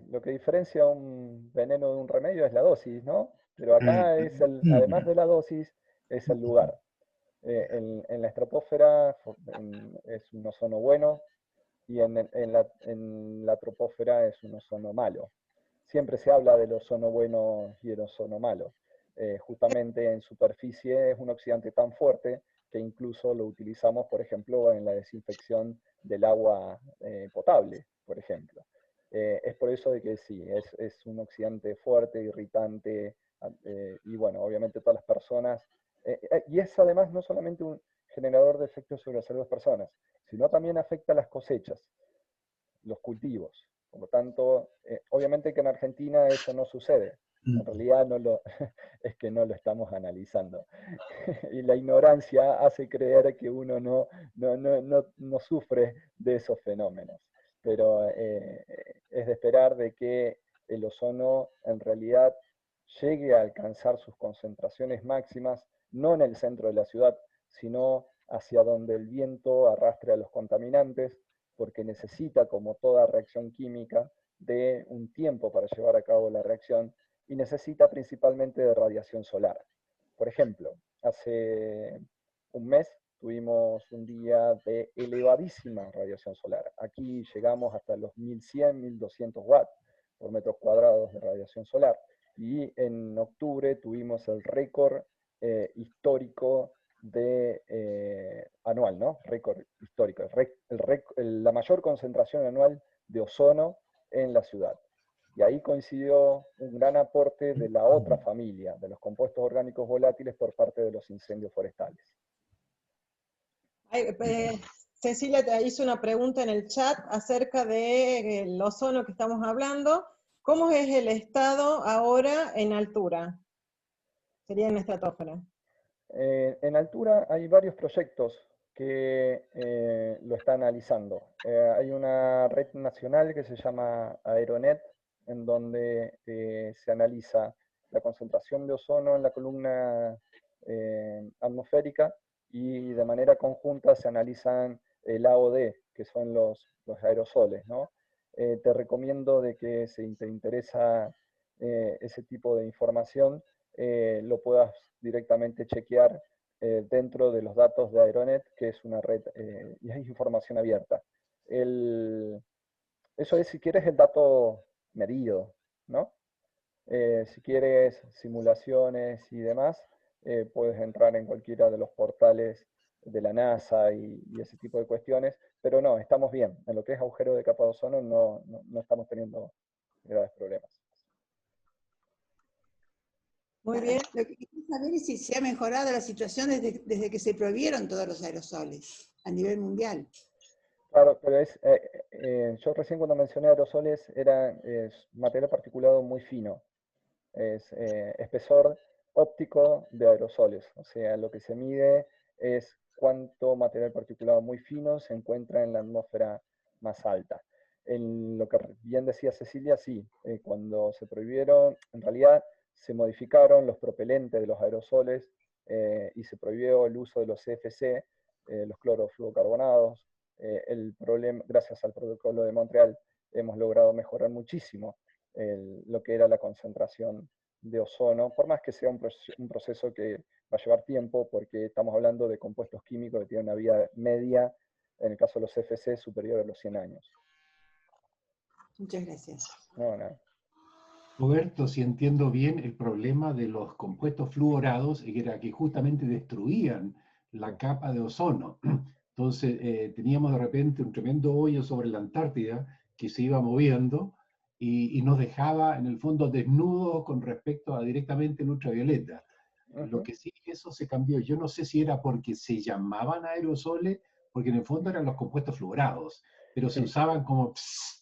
Lo que diferencia un veneno de un remedio es la dosis, ¿no? Pero acá es además de la dosis, es el lugar. En la estratosfera es un ozono bueno y en la troposfera es un ozono malo. Siempre se habla del ozono bueno y el ozono malo. Justamente en superficie es un oxidante tan fuerte que incluso lo utilizamos, por ejemplo, en la desinfección del agua potable, por ejemplo. Es por eso de que sí, es un oxidante fuerte, irritante, y bueno, obviamente todas las personas, y es además no solamente un generador de efectos sobre la salud de las personas, sino también afecta a las cosechas, los cultivos. Por lo tanto, obviamente que en Argentina eso no sucede. En realidad es que no lo estamos analizando. Y la ignorancia hace creer que uno no sufre de esos fenómenos. Pero es de esperar de que el ozono en realidad llegue a alcanzar sus concentraciones máximas, no en el centro de la ciudad, sino hacia donde el viento arrastre a los contaminantes, porque necesita, como toda reacción química, de un tiempo para llevar a cabo la reacción y necesita principalmente de radiación solar. Por ejemplo, hace un mes tuvimos un día de elevadísima radiación solar. Aquí llegamos hasta los 1100, 1200 watts por metros cuadrados de radiación solar. Y en octubre tuvimos el récord histórico anual, ¿no? Récord histórico. La mayor concentración anual de ozono en la ciudad. Y ahí coincidió un gran aporte de la otra familia, de los compuestos orgánicos volátiles por parte de los incendios forestales. Cecilia te hizo una pregunta en el chat acerca del ozono que estamos hablando. ¿Cómo es el estado ahora en altura? Sería en estratosfera. En altura hay varios proyectos que lo están analizando. Hay una red nacional que se llama Aeronet, en donde se analiza la concentración de ozono en la columna atmosférica y de manera conjunta se analizan el AOD, que son los aerosoles, ¿no? Te recomiendo de que si te interesa ese tipo de información, lo puedas directamente chequear dentro de los datos de Aeronet, que es una red, y es información abierta. Eso es, si quieres, el dato medido, ¿no? Si quieres simulaciones y demás, puedes entrar en cualquiera de los portales de la NASA y ese tipo de cuestiones, pero no, estamos bien. En lo que es agujero de capa de ozono no estamos teniendo graves problemas. Muy bien. Lo que quiero saber es si se ha mejorado la situación desde que se prohibieron todos los aerosoles a nivel mundial. Claro, pero yo recién cuando mencioné aerosoles era material particulado muy fino, es espesor óptico de aerosoles, o sea, lo que se mide es cuánto material particulado muy fino se encuentra en la atmósfera más alta. En lo que bien decía Cecilia, sí, cuando se prohibieron, en realidad se modificaron los propelentes de los aerosoles y se prohibió el uso de los CFC, los clorofluorocarbonados. El problema, gracias al protocolo de Montreal, hemos logrado mejorar muchísimo lo que era la concentración de ozono, por más que sea un proceso que va a llevar tiempo, porque estamos hablando de compuestos químicos que tienen una vida media, en el caso de los CFC, superior a los 100 años. Muchas gracias. No, no. Roberto, si entiendo bien, el problema de los compuestos fluorados era que justamente destruían la capa de ozono. Entonces teníamos de repente un tremendo hoyo sobre la Antártida que se iba moviendo y nos dejaba en el fondo desnudos con respecto a directamente el ultravioleta. Lo que sí, eso se cambió. Yo no sé si era porque se llamaban aerosoles, porque en el fondo eran los compuestos fluorados, pero se usaban como,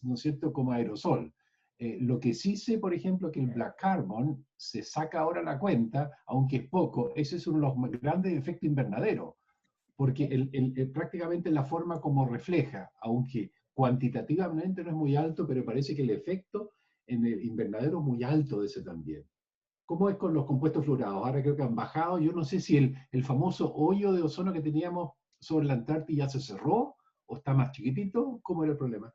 ¿no es cierto?, como aerosol. Lo que sí sé, por ejemplo, que el black carbon se saca ahora la cuenta, aunque es poco, ese es uno de los más grandes efectos invernaderos, porque prácticamente la forma como refleja, aunque cuantitativamente no es muy alto, pero parece que el efecto en el invernadero es muy alto de ese también. ¿Cómo es con los compuestos fluorados? Ahora creo que han bajado. Yo no sé si el famoso hoyo de ozono que teníamos sobre la Antártida ya se cerró o está más chiquitito. ¿Cómo era el problema?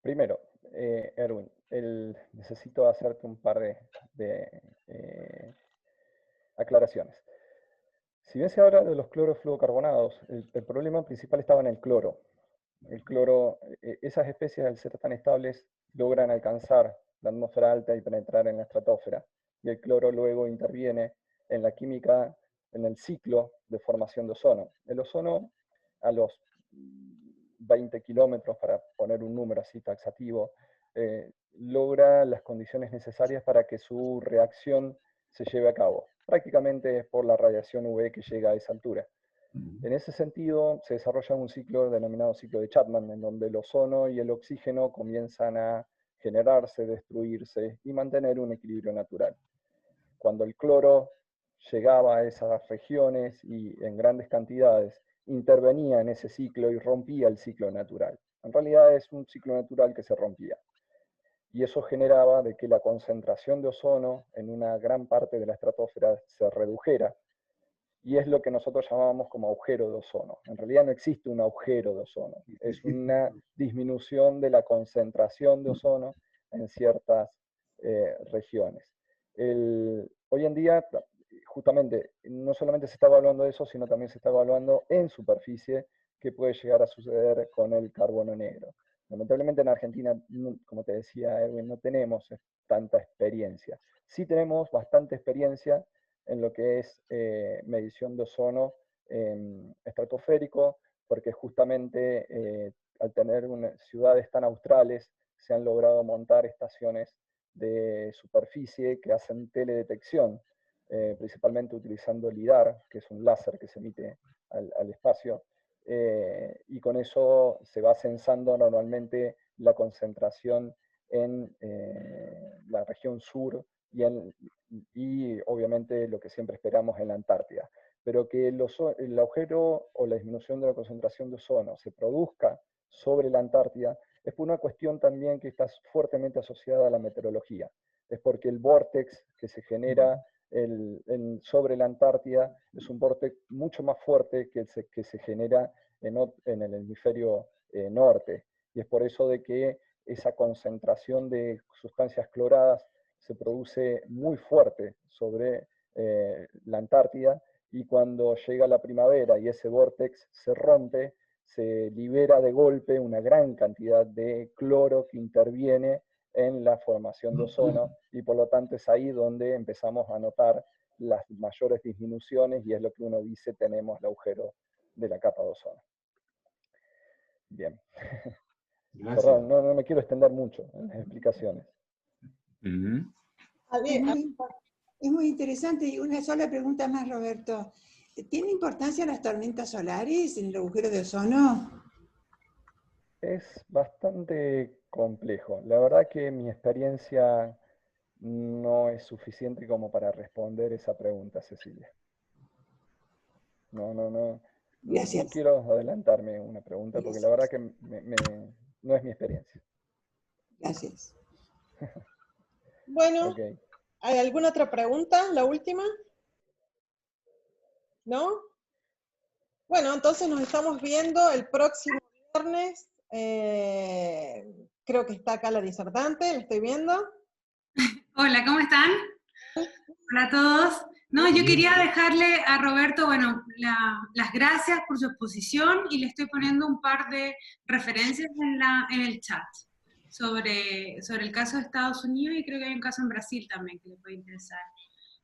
Primero, Erwin, necesito hacerte un par de aclaraciones. Si bien se habla de los clorofluorocarbonados, el problema principal estaba en el cloro. El cloro, esas especies al ser tan estables logran alcanzar la atmósfera alta y penetrar en la estratosfera. Y el cloro luego interviene en la química, en el ciclo de formación de ozono. El ozono a los 20 kilómetros, para poner un número así taxativo, logra las condiciones necesarias para que su reacción se lleve a cabo. Prácticamente es por la radiación UV que llega a esa altura. En ese sentido, se desarrolla un ciclo denominado ciclo de Chapman, en donde el ozono y el oxígeno comienzan a generarse, destruirse y mantener un equilibrio natural. Cuando el cloro llegaba a esas regiones y en grandes cantidades, intervenía en ese ciclo y rompía el ciclo natural. En realidad es un ciclo natural que se rompía. Y eso generaba de que la concentración de ozono en una gran parte de la estratosfera se redujera, y es lo que nosotros llamamos como agujero de ozono. En realidad no existe un agujero de ozono, es una disminución de la concentración de ozono en ciertas regiones. Hoy en día, justamente, no solamente se está evaluando eso, sino también se está evaluando en superficie qué puede llegar a suceder con el carbono negro. Lamentablemente en Argentina, como te decía Erwin, no tenemos tanta experiencia. Sí tenemos bastante experiencia en lo que es medición de ozono estratosférico, porque justamente al tener ciudades tan australes, se han logrado montar estaciones de superficie que hacen teledetección, principalmente utilizando LIDAR, que es un láser que se emite al espacio, y con eso se va censando normalmente la concentración en la región sur y obviamente lo que siempre esperamos en la Antártida. Pero que el agujero o la disminución de la concentración de ozono se produzca sobre la Antártida es por una cuestión también que está fuertemente asociada a la meteorología. Es porque el vórtex que se genera sobre la Antártida es un vórtex mucho más fuerte que se genera en el hemisferio norte. Y es por eso de que esa concentración de sustancias cloradas se produce muy fuerte sobre la Antártida, y cuando llega la primavera y ese vórtex se rompe, se libera de golpe una gran cantidad de cloro que interviene en la formación de ozono, y por lo tanto es ahí donde empezamos a notar las mayores disminuciones, y es lo que uno dice, tenemos el agujero de la capa de ozono. Bien. Gracias. Perdón, no me quiero extender mucho en las explicaciones. Es muy interesante. Y una sola pregunta más, Roberto. ¿Tiene importancia las tormentas solares en el agujero de ozono? Es bastante complejo. La verdad que mi experiencia no es suficiente como para responder esa pregunta, Cecilia. No Gracias. quiero adelantarme una pregunta porque la verdad que no es mi experiencia. Gracias. Bueno, Okay. ¿hay alguna otra pregunta? ¿La última? ¿No? Bueno, entonces nos estamos viendo el próximo viernes. Creo que está acá la disertante, la estoy viendo. Hola, ¿cómo están? Hola a todos. No, yo quería dejarle a Roberto, bueno, las gracias por su exposición, y le estoy poniendo un par de referencias en el chat sobre el caso de Estados Unidos, y creo que hay un caso en Brasil también que le puede interesar,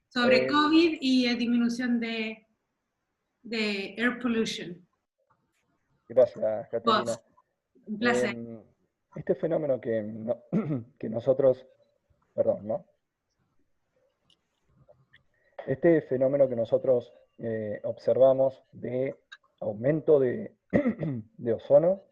sobre COVID y disminución de air pollution. Gracias, Catalina. Un placer. Este fenómeno que nosotros, perdón, ¿no? Este fenómeno que nosotros observamos de aumento de ozono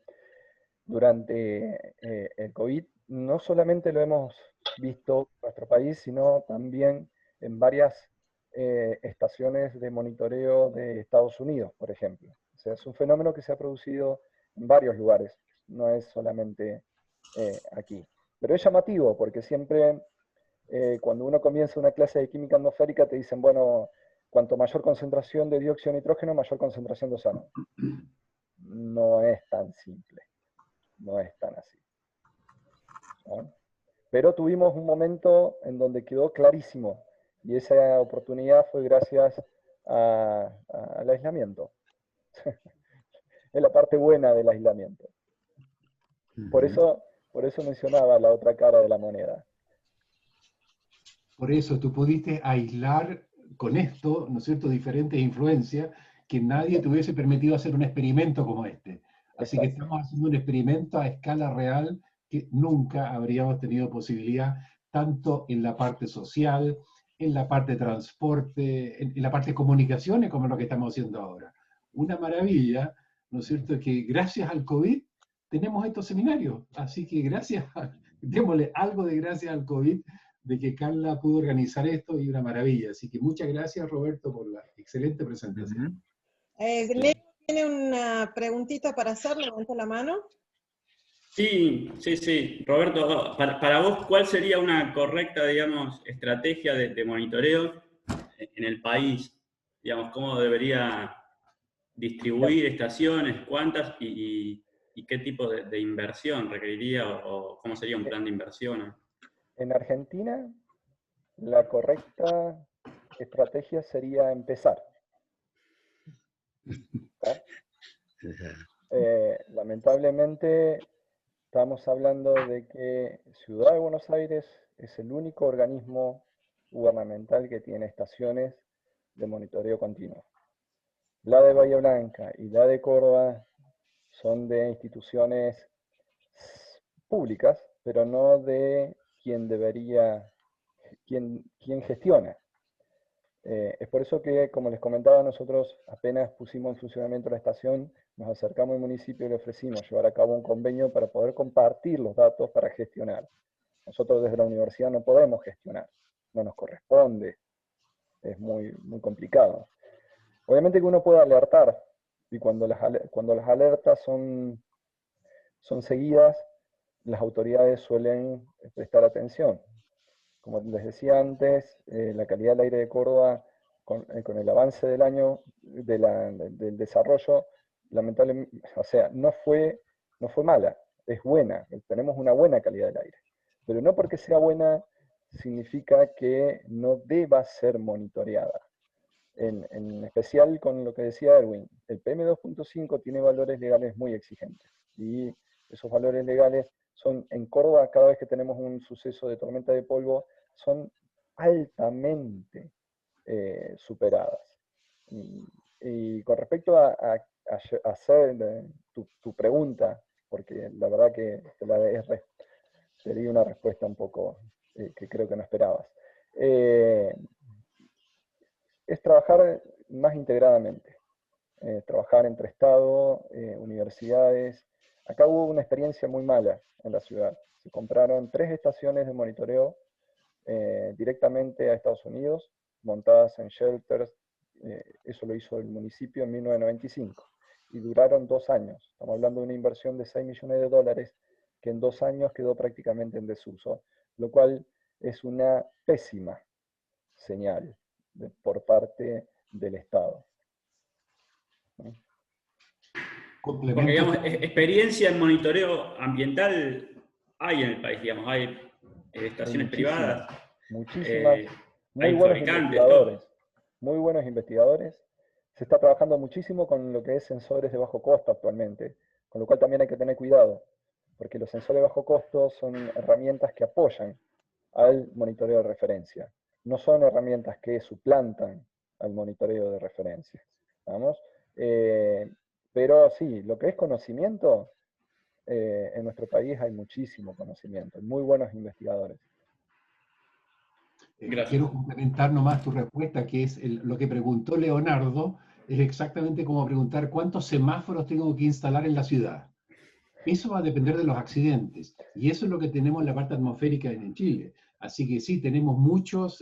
durante el COVID, no solamente lo hemos visto en nuestro país, sino también en varias estaciones de monitoreo de Estados Unidos, por ejemplo. O sea, es un fenómeno que se ha producido en varios lugares, no es solamente aquí. Pero es llamativo, porque siempre cuando uno comienza una clase de química atmosférica te dicen, bueno, cuanto mayor concentración de dióxido de nitrógeno, mayor concentración de ozono. No es tan simple, no es tan así, ¿no? Pero tuvimos un momento en donde quedó clarísimo, y esa oportunidad fue gracias al aislamiento. Es la parte buena del aislamiento. Por eso mencionaba la otra cara de la moneda. Por eso tú pudiste aislar con esto, ¿no es cierto?, diferentes influencias que nadie te hubiese permitido hacer un experimento como este. Así que estamos haciendo un experimento a escala real que nunca habríamos tenido posibilidad, tanto en la parte social, en la parte de transporte, en la parte de comunicaciones, como es lo que estamos haciendo ahora. Una maravilla, ¿no es cierto?, que gracias al COVID tenemos estos seminarios. Así que démosle algo de gracias al COVID, de que Carla pudo organizar esto, y una maravilla. Así que muchas gracias, Roberto, por la excelente presentación. Leo tiene una preguntita para hacer, levanta la mano. Sí. Roberto, para vos, ¿cuál sería una correcta, digamos, estrategia de monitoreo en el país? Digamos, ¿cómo debería distribuir estaciones, cuántas y qué tipo de inversión requeriría o cómo sería un plan de inversión? En Argentina, la correcta estrategia sería empezar. Lamentablemente, estamos hablando de que Ciudad de Buenos Aires es el único organismo gubernamental que tiene estaciones de monitoreo continuo. La de Bahía Blanca y la de Córdoba son de instituciones públicas, pero no de quien gestiona. Es por eso que, como les comentaba, nosotros apenas pusimos en funcionamiento la estación, nos acercamos al municipio y le ofrecimos llevar a cabo un convenio para poder compartir los datos para gestionar. Nosotros desde la universidad no podemos gestionar, no nos corresponde, es muy complicado. Obviamente que uno puede alertar, y cuando las alertas son seguidas, las autoridades suelen prestar atención. Como les decía antes, la calidad del aire de Córdoba, con el avance del año, del desarrollo, lamentablemente, o sea, no fue mala, es buena, tenemos una buena calidad del aire. Pero no porque sea buena significa que no deba ser monitoreada. En especial con lo que decía Erwin, el PM2.5 tiene valores legales muy exigentes, y esos valores legales son, en Córdoba, cada vez que tenemos un suceso de tormenta de polvo, son altamente superadas. Y con respecto a hacer tu pregunta, porque la verdad que te di una respuesta un poco que creo que no esperabas. Es trabajar más integradamente, trabajar entre Estado, universidades. Acá hubo una experiencia muy mala en la ciudad. Se compraron 3 estaciones de monitoreo directamente a Estados Unidos, montadas en shelters. Eso lo hizo el municipio en 1995. Y duraron 2 años. Estamos hablando de una inversión de $6 millones, que en 2 años quedó prácticamente en desuso, lo cual es una pésima señal por parte del Estado. Porque, digamos, experiencia en monitoreo ambiental hay en el país, digamos, hay estaciones privadas. Muchísimas, hay fabricantes, muy buenos investigadores. Se está trabajando muchísimo con lo que es sensores de bajo costo actualmente, con lo cual también hay que tener cuidado, porque los sensores de bajo costo son herramientas que apoyan al monitoreo de referencia. No son herramientas que suplantan al monitoreo de referencia. ¿Vamos? Pero sí, lo que es conocimiento, en nuestro país hay muchísimo conocimiento, muy buenos investigadores. Quiero complementar nomás tu respuesta, que es lo que preguntó Leonardo, es exactamente como preguntar cuántos semáforos tengo que instalar en la ciudad. Eso va a depender de los accidentes, y eso es lo que tenemos en la parte atmosférica en Chile. Así que sí, tenemos muchas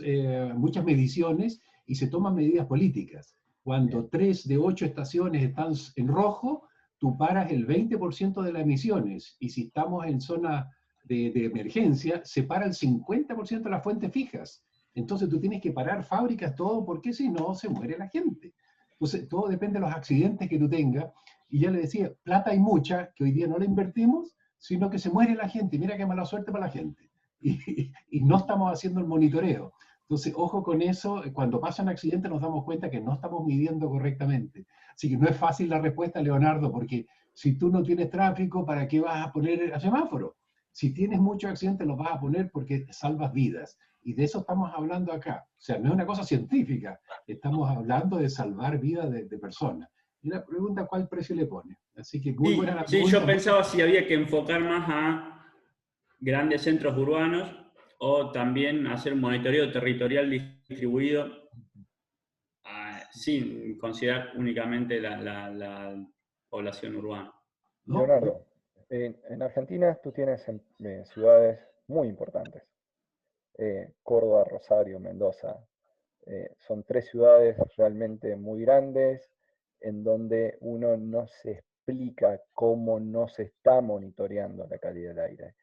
mediciones y se toman medidas políticas. Cuando 3 de 8 estaciones están en rojo, tú paras el 20% de las emisiones, y si estamos en zona de emergencia, se para el 50% de las fuentes fijas. Entonces tú tienes que parar fábricas, todo, porque si no, se muere la gente. Entonces todo depende de los accidentes que tú tengas. Y ya le decía, plata hay mucha, que hoy día no la invertimos, sino que se muere la gente. Mira qué mala suerte para la gente. Y no estamos haciendo el monitoreo. Entonces, ojo con eso, cuando pasan accidentes nos damos cuenta que no estamos midiendo correctamente. Así que no es fácil la respuesta, Leonardo, porque si tú no tienes tráfico, ¿para qué vas a poner el semáforo? Si tienes muchos accidentes, los vas a poner porque salvas vidas. Y de eso estamos hablando acá. O sea, no es una cosa científica, estamos hablando de salvar vidas de personas. Y la pregunta, ¿cuál precio le pone? Así que muy buena la pregunta. Sí, yo pensaba si había que enfocar más a grandes centros urbanos o también hacer un monitoreo territorial distribuido sin considerar únicamente la población urbana. Leonardo, en Argentina tú tienes ciudades muy importantes. Córdoba, Rosario, Mendoza. Son 3 ciudades realmente muy grandes en donde uno no se explica cómo no se está monitoreando la calidad del aire.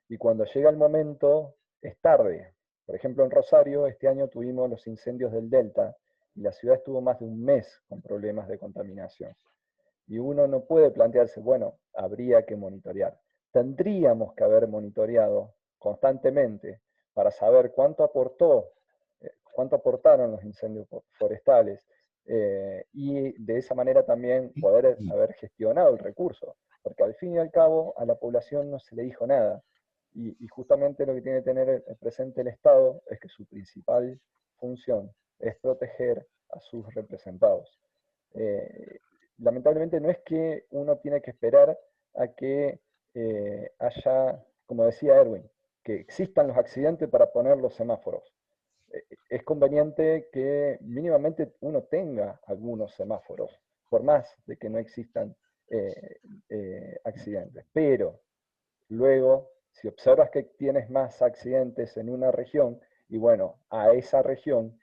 Y cuando llega el momento, es tarde. Por ejemplo, en Rosario, este año tuvimos los incendios del Delta y la ciudad estuvo más de un mes con problemas de contaminación. Y uno no puede plantearse, bueno, habría que monitorear. Tendríamos que haber monitoreado constantemente para saber cuánto aportaron los incendios forestales y de esa manera también poder haber gestionado el recurso. Porque al fin y al cabo a la población no se le dijo nada. Y justamente lo que tiene que tener presente el Estado es que su principal función es proteger a sus representados. Lamentablemente no es que uno tiene que esperar a que haya, como decía Erwin, que existan los accidentes para poner los semáforos. Es conveniente que mínimamente uno tenga algunos semáforos, por más de que no existan accidentes. Pero luego, si observas que tienes más accidentes en una región, y bueno, a esa región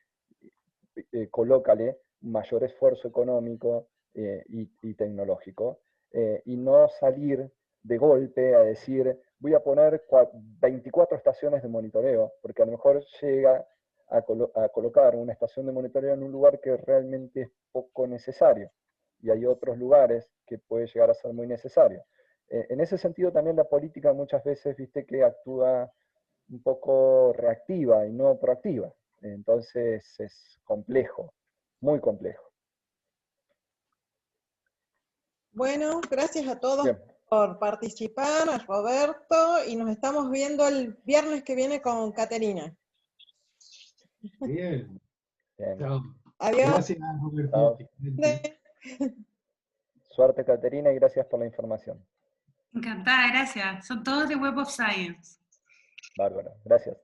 colócale mayor esfuerzo económico y tecnológico, y no salir de golpe a decir, voy a poner 24 estaciones de monitoreo, porque a lo mejor llega a colocar una estación de monitoreo en un lugar que realmente es poco necesario, y hay otros lugares que puede llegar a ser muy necesario. En ese sentido también la política muchas veces, viste, que actúa un poco reactiva y no proactiva. Entonces es complejo, muy complejo. Bueno, gracias a todos Bien. por participar, a Roberto, y nos estamos viendo el viernes que viene con Caterina. Bien. Bien. Chao. Adiós. Gracias, Roberto. Suerte, Caterina, y gracias por la información. Encantada, gracias. Son todos de Web of Science. Bárbaro, gracias.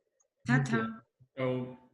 Chao, chao. Chau.